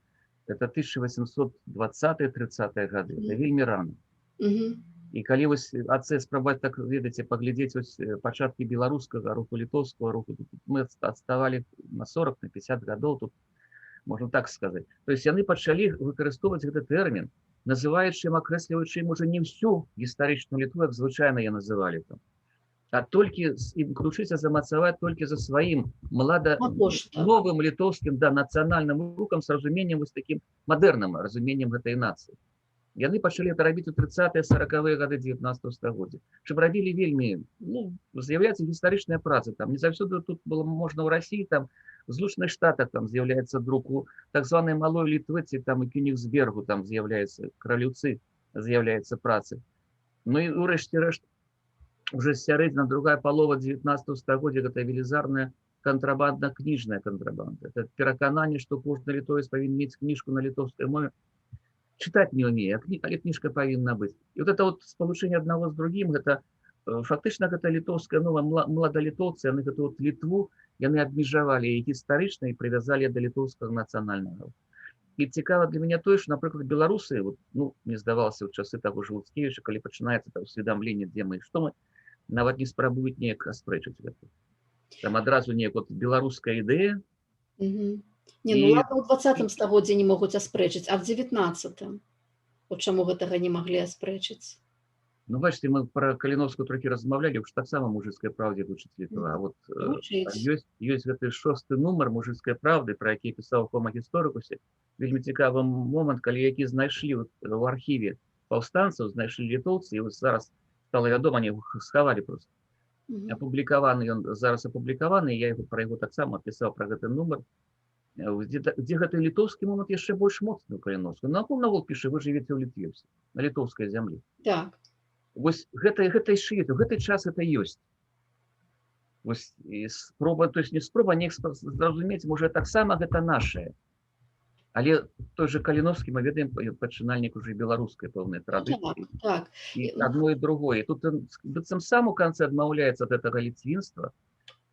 1820-30-е гады. Это вельмі рана. І калі вось спрабаваць так, ведаеце, паглядзець вось пачаткі беларускага руху, літоўскага руху, мы адставалі на 40, на 50 гадоў, тут можна так сказаць. То есть яны пачалі выкарыстоўваць гэты тэрмін, называючы, акрэсліваючы ім уже не всю гістарычную Літву, як звычайна я называлі там, а толькі імкнучыся замацаваць толькі за сваім новым літоўскім нацыянальным рухам з разуменнем вось такім мадэрным разуменнем гэтай нацыі. Яны пачалі это рабіць у 30-е, 40-е гады 19 стагоддзя. Чым рабілі вельмі, ну, з'яўляецца гістарычная праца. Там не заўсёды тут было можна ў Расіі, там в Злучаных Штатах там з'яўляецца друк, у так званай малой Літвы, ці там і Кёнігсбергу там з'яўляецца, Краліўцы з'яўляецца працы. Ну і урэшце рэшт, уже сярэдзіна, другая палова 19 стагоддзя гэта велізарная кантрабанда, кніжная кантрабанда. Это перакананне, што кожны літовец павінен мець кніжку на літоўскай мове. Читать не умею, але книжка повинна быть. И вот это вот сполучение одного с другим, это фактично гэта літоўская нова, младалітоўцы, яны гэту вот Літву, яны абмежавалі і гістарычна і прывязалі да літоўскага нацыянальнага. І цікава для мяне тое, што, напрыклад, беларусы, вот, ну, мне здавалася ў часы таго ж Луцкевіча, калі пачынаецца там усведамленне, дзе мы і што мы, нават не спрабуюць неяк аспрэчыць гэта. Там адразу неяк вот беларуская ідэя. Не, ну ладно, у 20 стагоддзі не могуць аспрэчыць, а в 19-м? От чаму гэтага не маглі аспрэчыць? Ну, бачите, мы про Каліновскую трохі размаўлялі, уж таксама мужицкай правде гучыць Літва. А вот Гучыць. ёсць гэты 6-й нумар мужицкай правды, про які пісаў Хома Гісторыкусе. Вельмі цікавы момант, калі які знайшлі у архіве паўстанцаў, знайшлі літоўцы, і вот зараз стала вядома, они его схавалі просто. Мгм. Апублікаваны ён зараз апублікаваны, я пра яго таксама пісаў пра гэты нумар, дзе гэты літоўскі момант яшчэ больш моцны ў Каліновскую. Навол піша, вы жывеце ў Літве, на літоўскай зямлі. Так. Вось гэта яшчэ ёсць, у гэты час это ёсць. Вось і спроба, то есть не спроба, не зразумець, можа таксама гэта нашае. Але той же Каліновскі, мы ведаем, пачынальнік уже беларускай пэўнай традыцыі. Так. І адно і другое. Тут быццам сам у канцы адмаўляецца ад гэтага ліцвінства.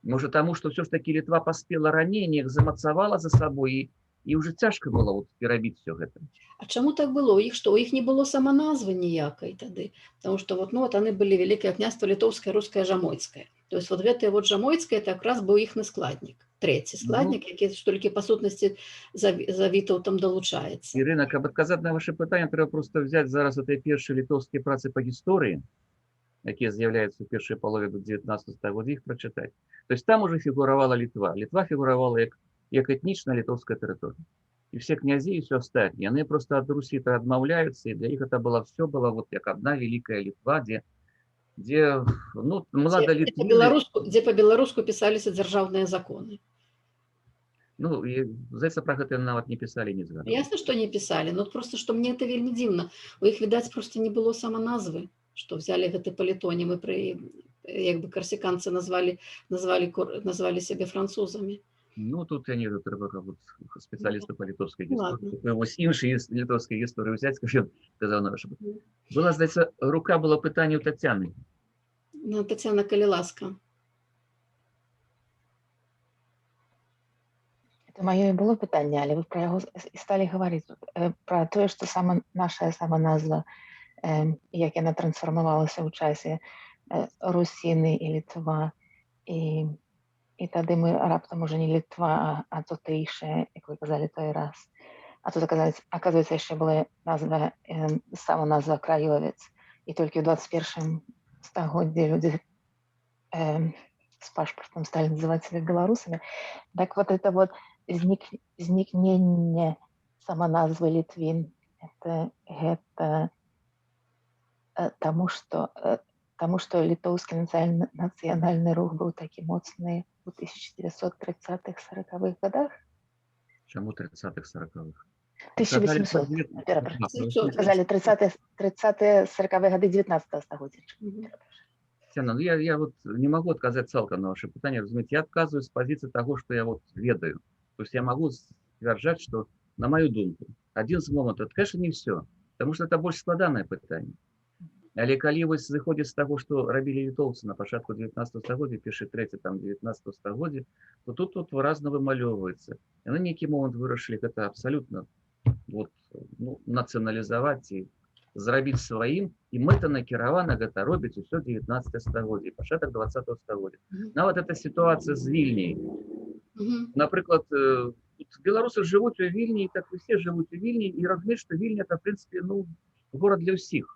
Можа таму, што ўсё ж такі Літва паспела раней, неяк замацавала за сабой, і ўжо цяжка было вот перабіць все гэта. А чаму так было? У іх што? У іх не было саманазвы ніякай тады. Потому што вот, ну, вот яны былі Вялікае княства літоўскае, рускае, жамойцкае. То есть вот гэтае вот жамойцкае, это якраз быў іхны складнік. Трэці складнік, які толькі па сутнасці за Вітаўтам далучаецца. Ірына, каб адказаць на ваше пытанне, трэба просто взяць зараз этой першыя літоўскія працы па гісторыі, якія з'яўляюцца ў першай палове до 19 стагоддзя, іх прачытаць. То есть там уже фігуравала Літва. Літва фігуравала як этнічная літоўская тэрыторыя. І все князі, і все астатнія, яны просто ад русіта адмаўляюцца, і для іх это было все было вот як одна великая Літва, дзе ну, млада Літвы... Дзе па-беларуску пісаліся дзяржаўныя законы. Ну, і, здаецца, пра гэта нават не пісалі, не згадвалі. Ясна, што не пісалі, но просто, што мне это вельмі дзіўна. У іх, відаць, просто не было саманазвы, што взяли гэты палітонім і як бы карсіканцы назвалі сябе французамі. Ну, тут я не трэба спецыяліста па літоўскай гісторыі. Вось іншыя літоўскай гісторыі ўзяць, скажем, казаў на ваше. Была, здаецца, рука было пытанне ў Тацяны. Ну, Тацяна, калі ласка. Это маё і было пытанне, але вы пра яго і сталі гаварыць. Пра тое, што наша саманазва, як яна трансфармавалася ў часе Русіны і Літва, і тады мы раптам уже не Літва, а тутэйшая, як вы казалі той раз. А тут, аказваецца, яшчэ была саманазва Краёвец. І толькі ў 21 стагоддзі людзі з пашпартам сталі называць сябе беларусамі. Так вот это вот знікненне саманазвы Літвін, гэта таму, што літоўскі нацыянальны рух быў такі моцны у 1930-х, 40-х годах. Чаму 30-х, 40-х? 1800, сказали 30-е, 40-е годы 19-го стагоддзя. Тяна, ну я вот не могу отказать цалкам на ваше пытанне. Разумеете, я отказываю с позиции того, что я вот ведаю. То есть я могу стверджать, что, на мою думку, один из моментов, это, конечно, не все, потому что это больше складанное пытанне. Але калі вось зыходзіць з таго, што рабілі літоўцы на пачатку 19 стагоддзя, першы трэці там 19 стагоддзя, то тут выразна вымалёўваецца. Яны нейкі момант вырашылі гэта абсалютна вот, ну, нацыяналізаваць і зрабіць сваім, і мэтанакіравана гэта робіць усё 19 стагоддзя, пачатак 20 стагоддзя. Нават эта сітуацыя з Вільняй. Напрыклад, беларусы жывуць у Вільні, так усе жывуць у Вільні, і разумеюць, што Вільня это, в прынцыпе, ну, горад для ўсіх.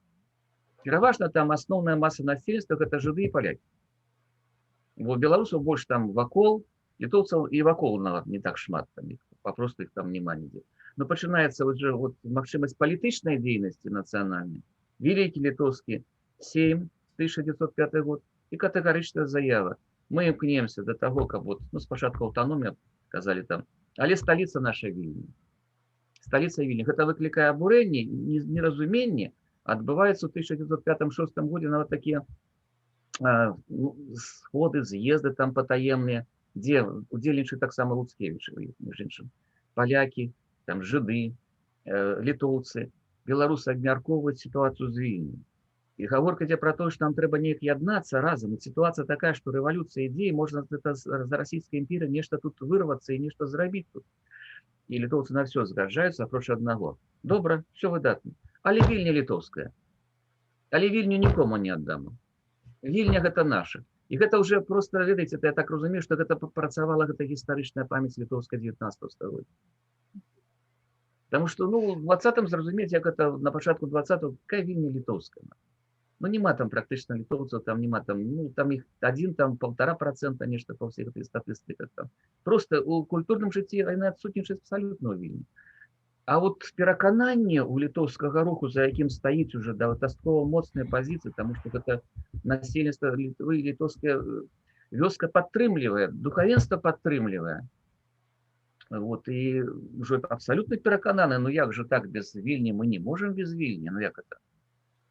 Пераважна там асноўная маса насельніцтва гэта жыды і палякі. Бо беларусаў больш там вакол, літоўцаў і вакол нават не так шмат, там, папросту іх там няма нідзе. Но пачынаецца уже вот магчымасць палітычнай дзейнасці нацыянальнай. Вялікі літоўскі сейм 1905 год і катэгарычная заява. Мы імкнемся да таго, каб вот, ну, спачатку аўтаномія казалі там, але сталіца наша Вільня. Сталіца Вільня. Гэта выклікае абурэнне, неразуменне. Адбываецца ў 1905-1906 годзе нават такія сходы, з'езды там патаемныя, дзе удзельнічаюць таксама Луцкевіч, між іншым, палякі, там жыды, літоўцы, беларусы абмяркоўваюць сітуацыю з Вільняй. І гаворка ідзе пра тое, што нам трэба неяк яднацца разам. І сітуацыя такая, што рэвалюцыя ідзе, і можна за расійскай імперыі нешта тут вырвацца і нешта зрабіць тут. І літоўцы на ўсё згаджаюцца, апроч аднаго. Добра, все выдатна. Але Вільня літоўская. Але Вільню нікому не аддам. Вільня гэта наша. І гэта ўжэ проста, ведаеце, я так разумею, што гэта працавала гэта гістарычная памяць літоўская 19 стагоддзя. Таму што, ну, у 20-м зразумець, як гэта на пачатку 20-го, якая Вільня літоўская. Ну, нема там практычна літоўцаў, там нема там, ну, там іх 1, там 1,5% нешта па ўсіх гэтых статыстыках там. Просто у культурным жыцці яны адсутнічаюць абсалютна ў Вільні. А вот перакананне ў літоўскага руху, за якім стаіць уже дастаткова моцныя пазіцыі, таму што гэта насельніцтва Літвы, літоўская вёска падтрымлівае, духавенства падтрымлівае. Вот, і ўжо абсалютна перакананы, ну як же так без Вільні, мы не можем без Вільні, ну як это?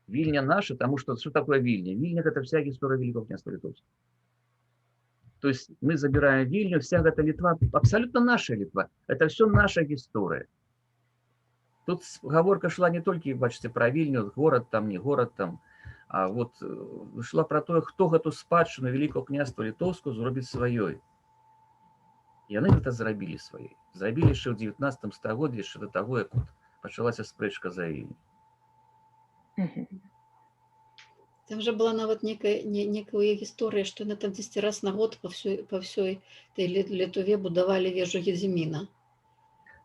Вильня наша, потому что что такое Вильня? Вильня – это вся история Великого княжества Литовского. То есть мы забираем Вильню, вся эта Литва, абсолютно наша Литва. Это все наша история. Тут говорка шла не только, бачите, про Вильню, город там, не город там, а вот шла про то, кто эту спадщину Великого княжества Литовского зробить своей. И они это зробили своей. Зробили еще в 19 стагоддзі, еще до того, как вот почалась спрэчка за Вильню. Там же была нават некая гісторыя, што яны там 10 раз на год па ўсёй той Літве будавалі вежу Гедзіміна.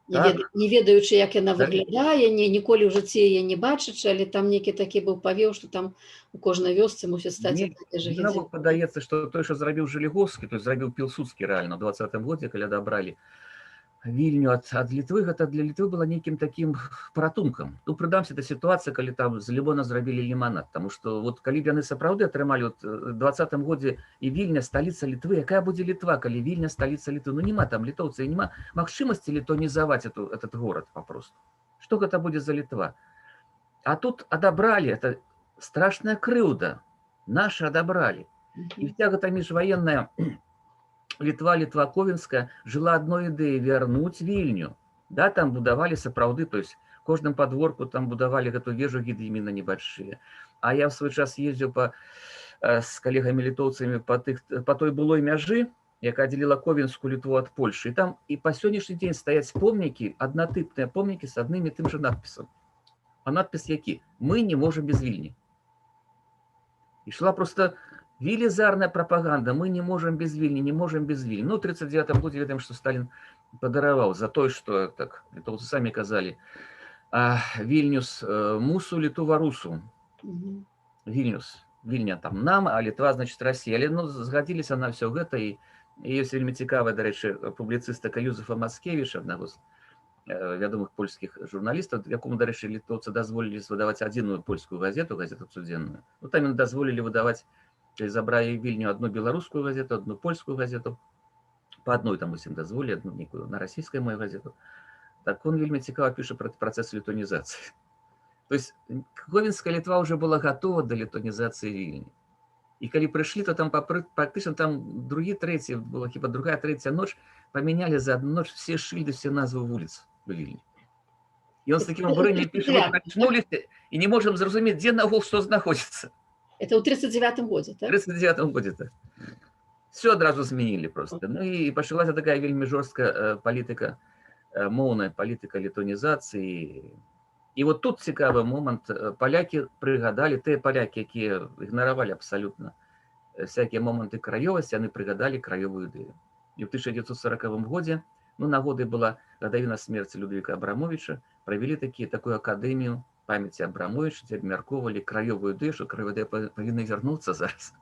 Не ведаючы, як яна выглядае, ніколі ў жыцці яе не бачачы, але там нейкі такі быў павеў, што там у кожнай вёсцы мусіць стаць вежа Гедзіміна. Падаецца, што той, што зрабіў Жаліговскі, то есть зрабіў Пілсудскі рэальна ў 20-м годзе, калі адабралі Вільню ад Літвы, гэта для Літвы была нейкім такім паратункам. Ну, прыдамся да сітуацыі, калі там з лімона зрабілі ліманад, таму што вот калі б яны сапраўды атрымалі вот у 20-м годзе і Вільня сталіца Літвы, якая будзе Літва, калі Вільня сталіца Літвы? Ну, нема там літоўцы, нема магчымасці літонізаваць этот город папросту. Што гэта будзе за Літва? А тут адабралі, это страшная крыўда. Нашы адабралі. І вся гэта міжваенная Литва, Литва-Ковенская жила одной идеей – вернуть Вильню. Да, там будовали сапраўды, то есть в каждом подворку там будовали эту вежу Гедзіміна небольшие. А я в свой час ездил с коллегами-литовцами по той былой мяжи, якая отделила Ковенскую Литву от Польши. И там и по сегодняшний день стоят помники, однотипные помники с одним и тем же надписом. А надпись які? Мы не можем без Вильни. И шла просто велизарная пропаганда. Мы не можем без Вильни, не можем без Вильни. Ну, в 1939 году ведаем, что Сталин подаровал за то, что, так, литовцы сами казали, Вильнюс мусу, Литва русу. Вильнюс, Вильня там нам, а Литва, значит, Россия. Але, ну, згадзіліся на все гэта, і ёсць вельмі цікавая, дарэчы, публіцыстыка Юзефа Маскевіча, аднаго з вядомых польскіх журналістаў, якому, дарэчы, літоўцы дазволілі выдаваць адзіную польскую газету цудзенную. Ну, там ім дазволілі выдаваць, забрали Вильню одну белорусскую газету, одну польскую газету, по одной там усім дазволили, одну некую на российскую мою газету. Так он вельмі цікава пишет про процесс литонизации. То есть Ковенская Литва уже была готова до литонизации Вильни. И когда пришли, то там практически там другие третьи, была хіба другая третья ночь, поменяли за одну ночь все шильды, все назвы улиц в Вильні. И он с таким обурением пишет, мы прочнулись и не можем зразумець, где на что находится. Это ў 39-м годзе, так? В 39-м годзе, так. Все одразу зменили просто. Ну и пачалася такая вельмі жорсткая палітыка, моўная палітыка літонізацыі. І вот тут цікавы момант. Палякі прыгадалі, тыя палякі, якія ігнаравалі абсалютна всякія моманты краёвасці, яны прыгадалі краёвую ідэю. І ў 1940 годзе, ну, нагодай была гадавіна смерці Людвіка Абрамовича, правялі такую акадэмію памяти Абрамовича, дзе абмяркоўвалі краёвую ідэю, што краёвая ідэя павінна вярнуцца зараз.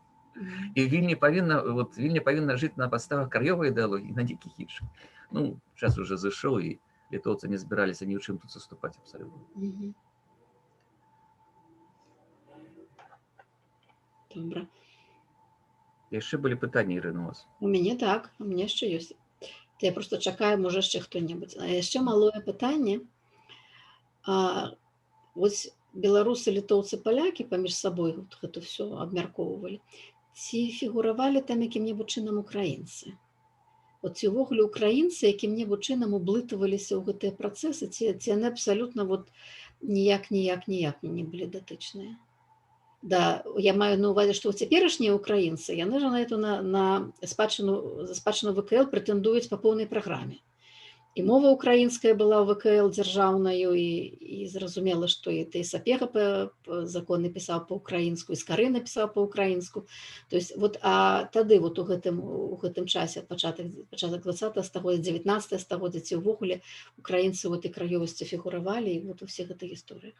І Вільня павінна жыць на падставах краёвай ідэалогіі, на нейкіх іншых. Ну, час уже зышоў, і літоўцы не збіраліся ні ў чым тут саступаць абсалютна. Добра. Яшчэ былі пытанні, Ірына, у вас? У мяне так, у мяне яшчэ ёсць. Я просто чакаю, можа, яшчэ хто-небудзь. А яшчэ малое пытанне. Вось беларусы, літоўцы, палякі паміж сабой гэта ўсё абмяркоўвалі. Ці фігуравалі там якім-небудзь чынам украінцы? От ці ўвогуле украінцы якім-небудзь чынамублытываліся ў гэтыя працэсы, ці яны абсалютна ніяк не былі датычныя? Да, я маю на ўвазе, што цяперашнія украінцы, яны ж на спадчыну ВКЛ прэтэндуюць па поўнай праграме. І мова украінская была ў ВКЛ дзяржаўнаю, і зразумела, што і Сапега законы пісаў па-украінску, і Скары напісаў па-украінску. То есть, а тады у гэтым часе, пачатак 20 стагоддзя, 19 стагоддзя, ці ўвогуле украінцы у гэтай краёвасці фігуравалі і у ўсіх гэтых гісторыях?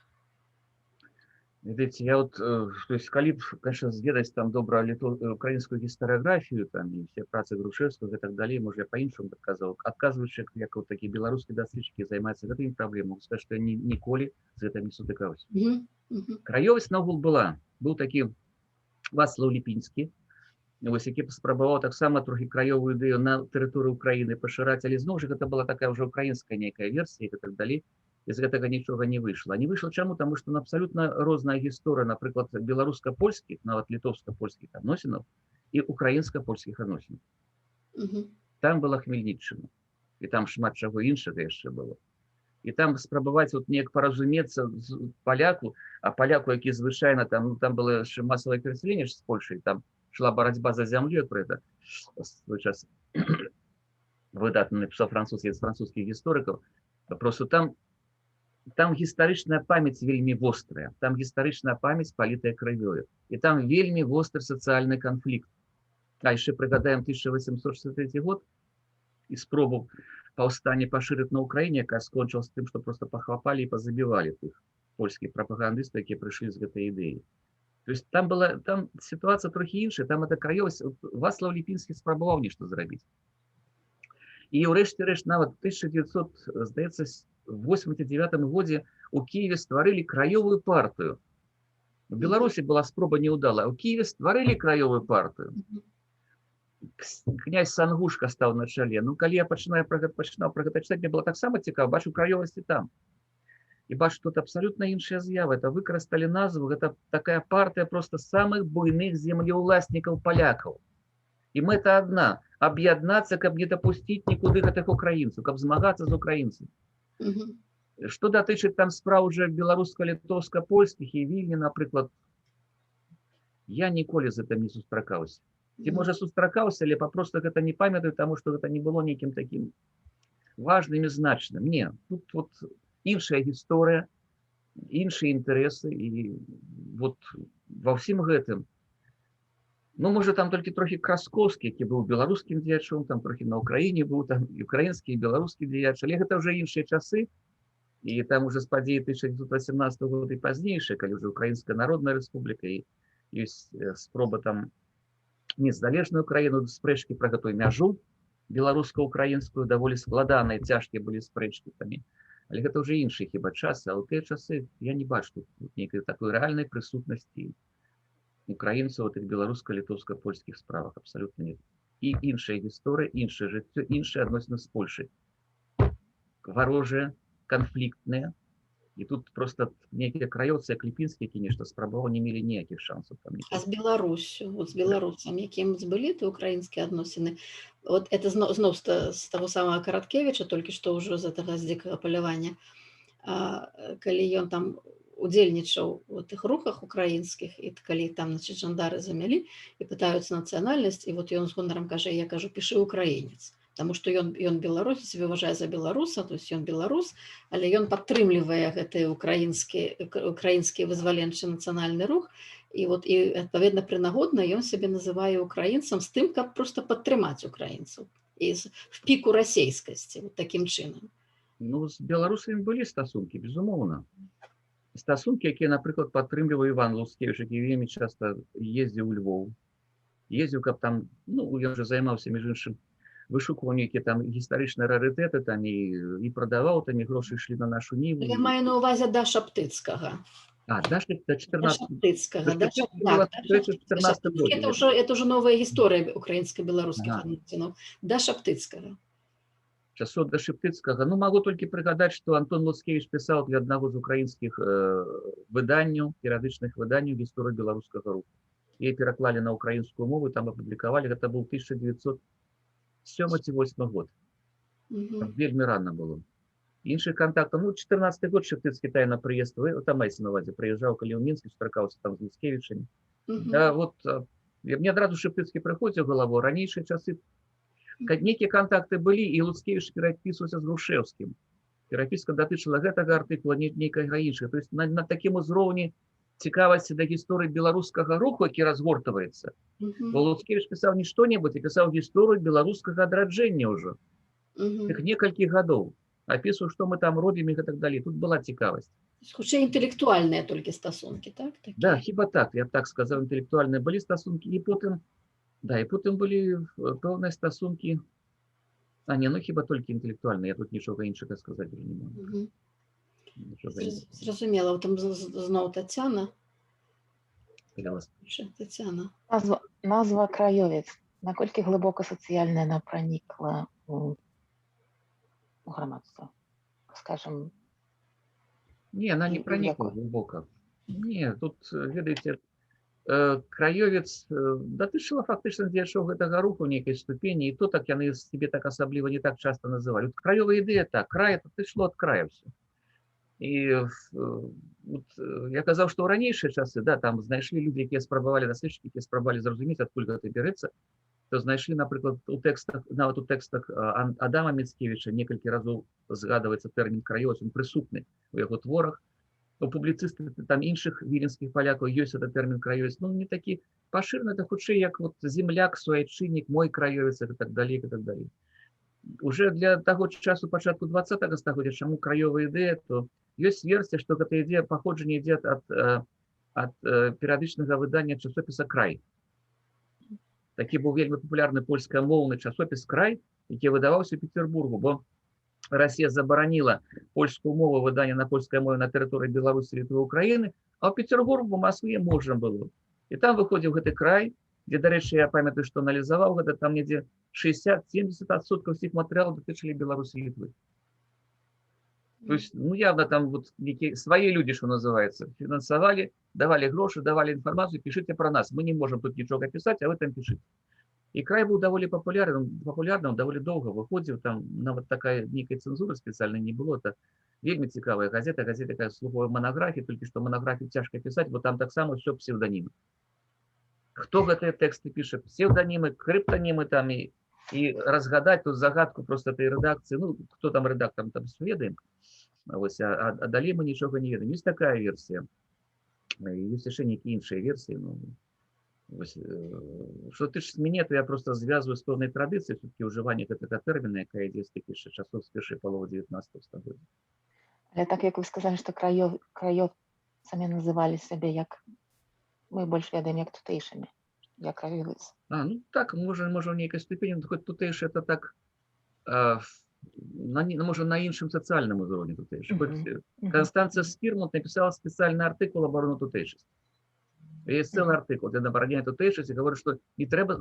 Видите, я вот, то есть, калі б, конечно, зведаць там добра украінскую гістарыяграфію, там, і все працы Грушевскага і так далей, можа, я па-іншаму адказваў. Адказваючы, як вот такі беларускі даследчыкі займаюцца гэтымі праблемамі, сказаць, што я ніколі з гэтым не сутыкаўся. Краёвасць наогул была. Быў такі Вацлаў Ліпінскі, вось, які паспрабаваў таксама трохі краёвую ідэю на тэрыторыі Украіны пашыраць, але зноў жа гэта была такая ўжо украінская нейкая версія і так далей. З гэтага нічога не выйшла. Не выйшла чаму? Таму што абсалютна розная гісторыя, напрыклад, беларуска-польскіх, нават літоўска-польскіх адносінаў і украінска-польскіх адносінаў. Там была Хмельніччына, і там шмат чаго іншага яшчэ было. І там спрабаваць вот неяк паразумецца з паляку, а паляку, які звычайна там, там было яшчэ масавае перасяленне з Польшай, там шла барацьба за зямлю, про это свой час выдатна напісаў француз, з французскіх гісторыкаў. Просто там гістарычная памяць вельмі вострая, там гістарычная памяць палітая крывёю. І там вельмі востры сацыяльны канфлікт. А яшчэ прыгадаем 1863 год і спробу паўстання пашырыць на Украіне, якая скончылася тым, што просто пахвапалі і пазабівалі тых польскіх прапагандыстаў, якія прыйшлі з гэтай ідэі. То есть там сітуацыя трохі іншая, там эта краёвасць, Вацлаў Ліпінскі спрабаваў нешта зрабіць. І ўрэшце рэшт нават 1989 годзе у Киеве стварылі краёвую партыю. У Беларусі была спроба неўдалая, у Киеве стварылі краёвую партыю. Князь Сангушка стаў на чале. Ну, калі я пачынаў пра гэта чытаць, мне было таксама цікава, бачу краёвасці там. І бачу, тут абсалютна іншая з'ява. Это выкарысталі назву, гэта такая партыя просто самых буйных землеўласнікаў палякаў. І мэта адна – аб'яднацца, каб не дапусціць нікуды гэтых украінцаў, каб змагацца з украінцамі. Што датычыць там спраў уже беларуска-літоўска-польскіх і Вільні, напрыклад, я ніколі з гэтым не сустракаўся. Ці, можа, сустракаўся, але папросту гэта не памятаю, таму што гэта не было нейкім такім важным і значным. Не, тут вот іншая гісторыя, іншыя інтарэсы, і вот ва ўсім гэтым. Ну, можа, там толькі трохі Краскоўскі, які быў беларускім дзеячом, там трохі на Украіне быў, там і украінскі, і беларускі дзеяч, але гэта ўжо іншыя часы, і там уже з падзеі 1918 года і пазнейшыя, калі ўжо Украінская Народная Рэспубліка, і ёсць спроба там незалежную краіну, спрэчкі пра гэтую мяжу беларуска-украінскую, даволі складаныя, цяжкія былі спрэчкі там. Але гэта ўжо іншыя хіба часы, а ў тыя часы я не бачу тут нейкай такой рэальнай прысутнасці украінцаў у тых беларуска-літоўска-польскіх справах абсалютна нет. І іншая гісторыя, іншае жыццё, іншыя адносіны з Польшай. Варожыя, канфліктныя. І тут просто нейкія краёўцы, як Ліпінскі, які нешта спрабаваў, не мелі ніякіх шансаў. А з Беларусю, з беларусамі, якім былі ты украінскія адносіны, вот это зноў з таго самага Караткевіча, толькі што ўжо з гэтага з дзікага палявання, калі ён там удзельнічаў у тых рухах украінскіх, і калі там, значит, жандары замялі і пытаюцца нацыянальнасць, і вот ён з гонарам кажа, я кажу, пішы украінец, таму што ён беларус, сябе ўважае за беларуса, то есть ён беларус, але ён падтрымлівае гэты украінскі вызваленчы нацыянальны рух, і вот і адпаведна прынагодна ён сябе называе украінцам з тым, каб просто падтрымаць украінцаў і в піку расейскасці, вот такім чынам. Ну, з беларусамі былі стасункі, безумоўна. Стасункі, якія, напрыклад, падтрымліваў Іван Луцкевіч, які вельмі часта ездзіў у Львоў. Ездзіў, каб там, ну, ён жа займаўся, між іншым, вышукваў нейкія там гістарычныя рарытэты, там і прадаваў, там і грошы ішлі на нашу ніву. Я маю на ўвазе да Шаптыцкага. А, да Шаптыцкага. Это ўжо новая гісторыя украінска-беларускіх адносінаў. Да Шаптыцкага. Часоў да Шаптыцкага. Ну, магу толькі прыгадаць, што Антон Луцкевіч пісаў для аднаго з украінскіх выданняў, перыядычных выданняў гісторыю беларускага руху. Яе пераклалі на украінскую мову, там апублікавалі, гэта быў 1907-1908 год. Вельмі рана было. Іншых контактаў, ну, 14 год Шаптыцкі тайна прыездаў, там маецца на ўвазе, прыязджаў, калі ў Мінскі сустракаўся там з Луцкевічамі. Да, вот, мне адразу Шаптыцкі прыходзіў у галаву, ранейшыя часы нейкія контакты былі, і Луцкевіч перапісваўся з Грушевскім. Перапіска датычыла гэтага артыкула, нейкага іншага. То есть на такім узроўні цікавасці да гісторыі беларускага руху, які разгортваецца. Бо Луцкевіч пісаў не што-небудзь, а пісаў гісторыю беларускага адраджэння ўжо. Тых некалькі гадоў. Апісваў, што мы там робім і так далей. Тут была цікавасць. Хутчэй інтэлектуальныя толькі стасункі, так? Да, Такія. хіба так, я б так сказав, інтелектуальні були стосунки, і потім були певні стосунки, ну хіба тільки інтелектуальні, я тут нічого іншого сказати не можу. Мгм. Нічого іншого. Зразумела, там знов Тетяна. Я вас- Тетяна. Назва краєвець. Наколькі глибоко соціальна вона проникла у громадство? Скажем, Не, она не И проникла якой? глубоко. Не, тут, ведаеце, краёвец, датычыла фактычна дзейшоў гэтага руху нейкай ступені, і то так яны себе так асабліва не так часто называлі. Вот краёвая ідэя так, край это ішло ад края ўсё. І вот, я казаў, што ў ранейшыя часы, да, там знайшлі людзі, якія спрабавалі даследчыкі, якія спрабавалі зразумець, адкуль гэта бярэцца, то знайшлі, напрыклад, у тэкстах, нават у тэкстах Адама Міцкевіча некалькі разоў згадваецца тэрмін краёвец, ён прысутны у яго творах. У публіцыстыцы там іншых віленскіх палякаў ёсць этот тэрмін краёвец, ну не такі пашыраны, это хутчэй як вот земляк, суайчыннік, мой краёвец і так далей, і так далей. Уже для таго часу пачатку 20-го стагоддзя, чаму краёвая ідэя, то ёсць версія, што гэта ідзея паходжання ідзе ад перыядычнага выдання часопіса «Край». Такі быў вельмі папулярны польскамоўны часопіс «Край», які выдаваўся ў Петербургу, бо Россия забараніла польскую мову выдання на польскай мове на тэрыторыі Беларусі, Літвы, Украіны, а ў Петербургу, Москве можна было. І там выходзіў гэты край, дзе, дарэчы, я памятаю, што аналізаваў гэта, там недзе 60-70% ўсіх матэрыялаў датычылі Беларусі і Літвы. То есть, ну, явно там вот свои люди, что называется, финансовали, давали гроши, давали информацию, пишите про нас. Мы не можем тут ничего писать, а вы там пишите. И край был довольно популярным, довольно долго выходил, там нават такая некая цензура специально не было, это вельмі цікавая газета такая слуховая монография, только что монографию тяжко писать, вот там так само все псевдонимы. Кто гэтыя тексты пишет? Псевдонимы, криптонимы там, и разгадать тут загадку просто этой редакции, ну, кто там редактор, там сведаем, а далей мы ничего не ведаем. Есть такая версия, есть еще некие іншыя версии, ну, что тычыць мяне, то я просто звязываю с пэўнай традыцыяй все-таки ўжывання гэтага тэрміна, якая ідзе з такіх часоў з першай паловы 19 стагоддзя. Але так як вы сказалі, што краёвцамі называлі сябе, як мы больш ведаем, як тутэйшымі, як краёвец. Ну так, можа ў нейкай ступені, хоць тутэйшы это так, можа на іншым сацыяльным узроўні тутэйшы. Констанция Спірмонт написала спецыяльны артыкул абарону тутэйшасці. Есть целый артикул, где обороняет тутэйшасць и говорит, что не трэба...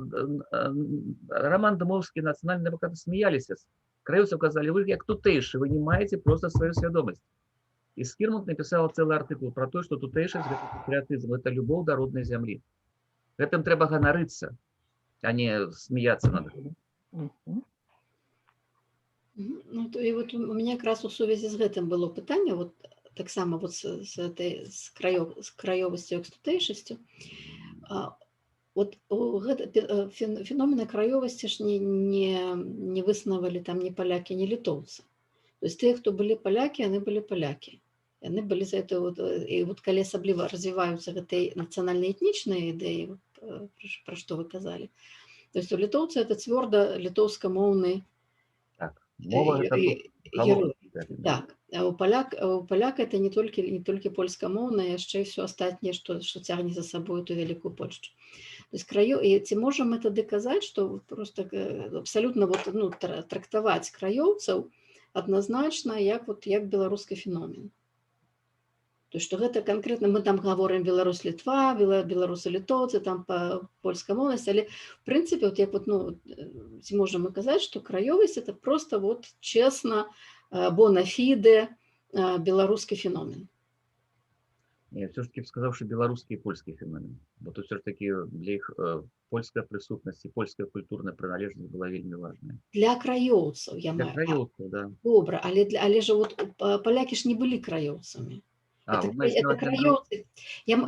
Роман Дымоўскі, национальные демократы смеялись. Краёвцы сказали, вы как тутэйшы, вы не маете просто свою свядомасць. И Спірмонт написала целый артикул про то, что тутэйшасць — это патриотизм, это любовь до родной земли. Гэтым трэба ганарыцца, а не смеяться надо. Ну, то і вот у меня как раз у сувязі з гэтым было пытанне, вот таксама вот з краёвасцю і тутэйшасцю. Вот феномены краёвасці ж не выснавалі там ні палякі, ні літоўцы. То есть тыя, хто былі палякі, яны былі палякі. Яны былі за это, і вот калі асабліва развіваюцца гэтыя нацыянальна-этнічныя ідэі, пра што вы казалі. То есть у літоўца это цвёрда літоўскамоўны Мова это герой. Так, а у паляка это не толькі польскамоўна, яшчэ і все астатняе, што цягне за сабой эту вялікую Польшчу. То есть ці можам мы тады казаць, што просто абсалютна вот, ну, трактаваць краёўцаў адназначна як беларускі феномен. То есть, што гэта канкрэтна, мы там гаворым Беларусь-Літва, беларусы-літоўцы, там па польскамоўнасці, але в прынцыпе, вот як вот, ну, ці можам мы казаць, што краёвасць это просто вот чесна, бонафіде беларускі феномен. Я все-таки сказал, что белорусский и польский феномен. Вот тут все-таки для их польская присутность и польская культурная принадлежность была вельмі важная. Для краёўцаў, я маю. Для краёўцаў, да. Добра, але ж вот палякі ж не былі краёўцамі. Это краёўцы.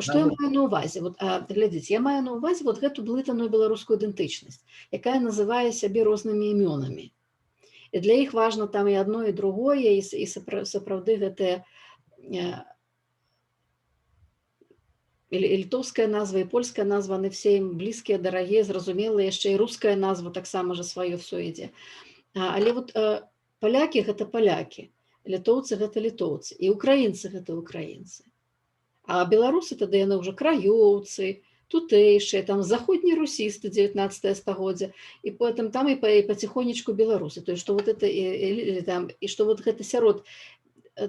Што я маю на ўвазе? Вот, глядзіце, я маю на ўвазе вот гэту блытаную беларускую ідэнтычнасць, якая называе сябе рознымі імёнамі. І для іх важна там і адно, і другое, і сапраўды гэтая літоўская назва і польская назва, яны все ім блізкія, дарагія, зразумелыя, яшчэ і руская назва таксама ж сваё ўсё ідзе. Але вот палякі гэта палякі. літоўцы гэта літоўцы, і украінцы гэта украінцы. А беларусы тады яны ўжо краёўцы, тутэйшыя, там заходнія русісты 19 стагоддзя, і потым там і паціхонечку беларусы. То есть, што вот это, і што вот гэта сярод,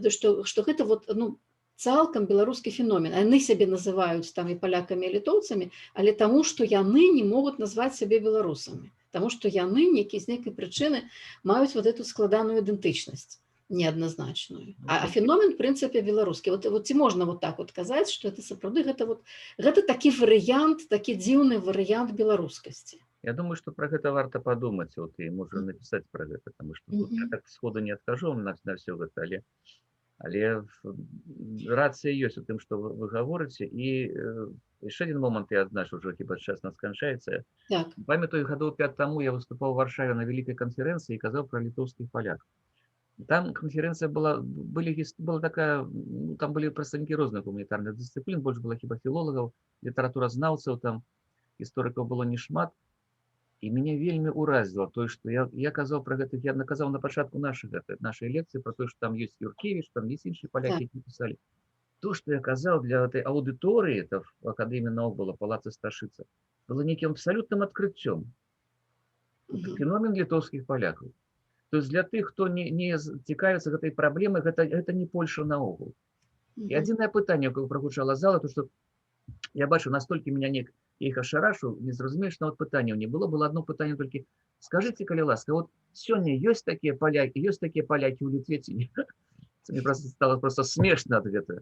што гэта вот, ну, цалкам беларускі феномен. Яны сябе называюць там і палякамі, і літоўцамі, але таму, што яны не могуць назваць сябе беларусамі. Таму, што яны з нейкай прычыны маюць вот эту складаную ідэнтычнасць неадназначную. А феномен, в прынцыпе, беларускі. Вот ці можна вот так вот казаць, што это сапраўды гэта такі варыянт, такі дзіўны варыянт беларускасці. Я думаю, что про это варто подумать, вот, и можно написать про это, потому что я так сходу не откажу на все это, але рацыя ёсць у тым, што вы гаворыце. І яшчэ один момант я адзначу, ўжо хіба час нас канчаецца. Так. Памятаю, гадоў 5 таму я выступаў у Варшаве на вялікай канферэнцыі і казаў пра літоўскіх палякаў. Там конференция была такая, ну, там были представники розных гуманітарных дисциплин, больше было хіба филологов, литературазнаўцаў, там историков было не шмат. И меня вельмі уразило то, что я казаў про гэта, я наказал на початку нашей лекции про то, что там есть Юркевич, там есть іншие поляки, які писали. То, что я казал для этой аудитории, это в Академии наук было, Палаце Сташица, было неким абсолютным открытием. Феномен литовских поляков. То есть для тех, кто не цікавіцца гэтай праблемай, гэта не Польша наогул. І адзінае пытанне, якое прагучала зала, то что я бачу, настолькі меня іх ашарашу, незразумеючае нават пытанняў не было. Было одно пытанне толькі: скажите, калі ласка, вот сёння ёсць такія палякі ў Літве ці не? Мне просто стало смешна ад гэтага.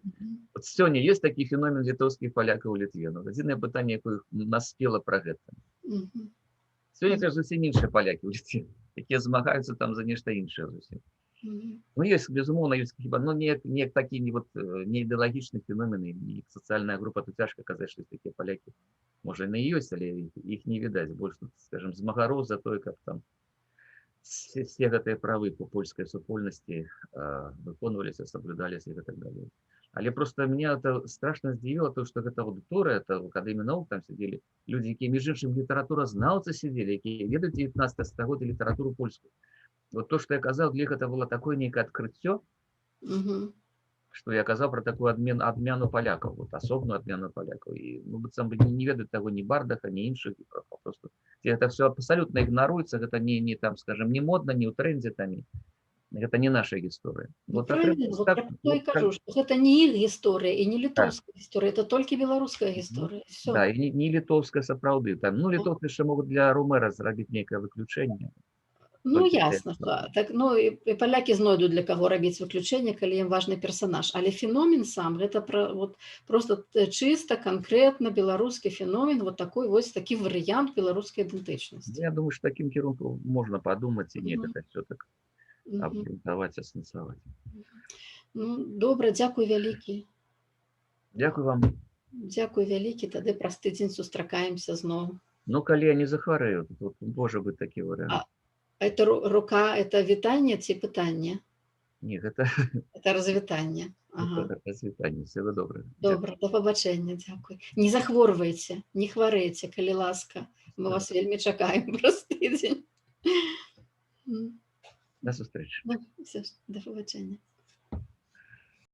Вот сёння ёсць такі феномен літоўскіх палякаў у Літве. Ну, адзінае пытанне, якое наспела пра гэта. Сёння это зусім іншыя палякі ў Літве, якія змагаюцца там за нешта іншае зусім. Ну, есть, безумоўна, ёсць хіба, но не такі не ідэалагічны феномен, не сацыяльная група, то цяжка казаць, што такія палякі. Можа, і ёсць, але іх не відаць. Больш, скажем, змагароў за тое, каб там все гэтыя правы по польскай супольнасці выконваліся, соблюдаліся і так далее. Але просто меня это страшно здзівіла, то, что гэта аудитория, это в Академии наук там сидели люди, якія, між іншым, літаратуразнаўцы сидели, якія ведаюць 19 стагоддзя літаратуру польскую. Вот то, что я казал, для них это было такое некое открытие, что я казал про такую адмяну поляков, вот особную адмяну поляков. И, ну, быццам бы не ведают того ни Бардаха, ни іншых, просто это все абсолютно игноруется, это не там, скажем, не модно, не у тренде, там, это не наша гісторыя. Вот я кажу, что это не их гісторыя и не литовская гісторыя, это только белорусская гісторыя. Да, и не литовская сапраўды. Там, ну, литовцы еще могут для Румера зрабіць некое выключение. Ну, ясно, что. Так, ну, и поляки знойдут, для кого робить выключение, коли им важный персонаж. Але феномен сам, это вот просто чисто, конкретно белорусский феномен, вот такой вариант белорусской идентичности. Я думаю, что таким кірунком можно подумать, и не это все так обґрунтаваць, асэнсаваць. Ну, добра, дзякуй вялікі. Дзякуй вам. Дзякуй вялікі, тады праз тыдзень сустракаемся зноў. Ну, калі я не захварэю, тут можа быць такі варыянт. Это рука, это вітанне ці пытанне? Не, гэта... Это развітанне. Ага. Это развітанне, всего доброго. Добра, до побачення, дзякуй. Не захворвайце, не хварэйце, калі ласка. Мы вас вельмі чакаем праз тыдзень. До сустрэчы. До побачення.